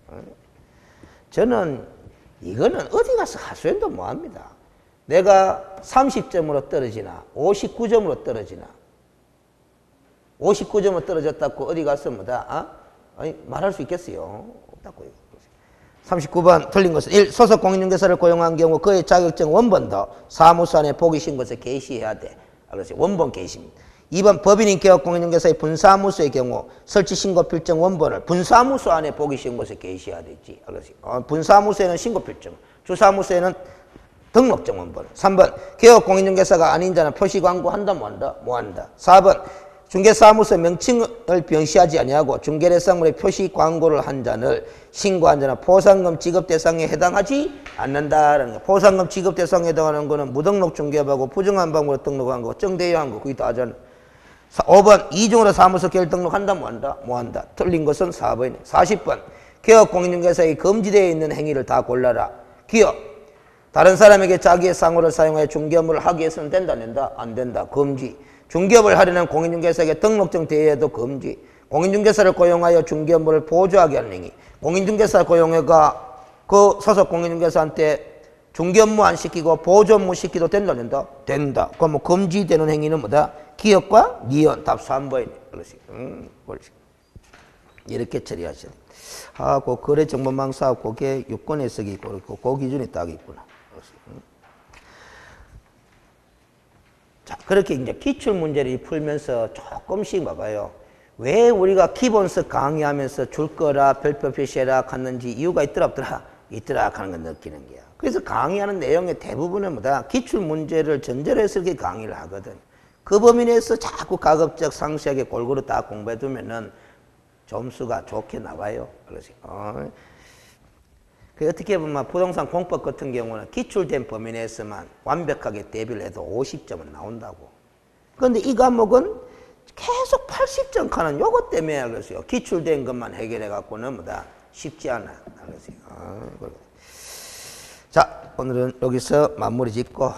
버린대요. 저는 이거는 어디 가서 하소연도 못 합니다. 내가 30점으로 떨어지나, 59점으로 떨어지나, 59점으로 떨어졌다고 어디 가서 뭐다, 아니, 말할 수 있겠어요? 없다고요. 39번 틀린 것은 1. 소속 공인중개사를 고용한 경우 그의 자격증 원본도 사무소 안에 보기 신고서에 게시해야 돼. 알겠어요? 원본 게시입니다. 2번 법인인 개업 공인중개사의 분사무소의 경우 설치 신고 필증 원본을 분사무소 안에 보기 신고서에 게시해야 되지. 알겠어요? 분사무소에는 신고 필증, 주사무소에는 등록증 원본. 3번 개업 공인중개사가 아닌 자는 표시 광고 한다 뭐 한다? 뭐 한다. 4번 중개사무소 명칭을 변시하지 아니하고 중개대상물의 표시 광고를 한 자를 신고한 자는 포상금 지급 대상에 해당하지 않는다라는 거예요. 포상금 지급 대상에 해당하는 거는 무등록 중개업하고 부정한 방법으로 등록한 거, 정대여한 거, 그게 다 하잖아. 5번 이중으로 사무소 개별 등록한다 뭐 한다? 뭐 한다. 틀린 것은 4번이네. 40번 개업 공인중개사의 금지되어 있는 행위를 다 골라라. 기업 다른 사람에게 자기의 상호를 사용하여 중개업무를 하기 위해서는 된다 안 된다? 안 된다. 금지. 중개업을 하려는 공인중개사에게 등록증 대여도 금지. 공인중개사를 고용하여 중개업무를 보조하게 하는 행위. 공인중개사 고용해가 그 소속 공인중개사한테 중개업무 안 시키고 보조업무 시키도 된다, 된다? 된다. 그럼 뭐 금지되는 행위는 뭐다? 기업과 니은 답 3번이네. 그렇지. 그렇지. 이렇게 처리하셔야 돼. 아, 그 거래 정보망 사업 그게 유권 해석이 있고 그 기준이 딱 있구나. 그렇지. 자, 그렇게 이제 기출 문제를 풀면서 조금씩 봐봐요. 왜 우리가 기본서 강의하면서 줄 거라 별표 표시해라 갔는지 이유가 있더라 없더라? 있더라 하는 걸 느끼는 거야. 그래서 강의하는 내용의 대부분은 뭐다? 기출 문제를 전제로 해서 이렇게 강의를 하거든. 그 범위 내에서 자꾸 가급적 상세하게 골고루 다 공부해 두면은 점수가 좋게 나와요. 그러지. 그 어떻게 보면 부동산 공법 같은 경우는 기출된 범위 내에서만 완벽하게 대비를 해도 50점은 나온다고. 그런데 이 과목은 계속 80점 가는 요것 때문에 그랬어요. 기출된 것만 해결해 갖고는 뭐다 쉽지 않아. 그랬어요. 자, 오늘은 여기서 마무리 짓고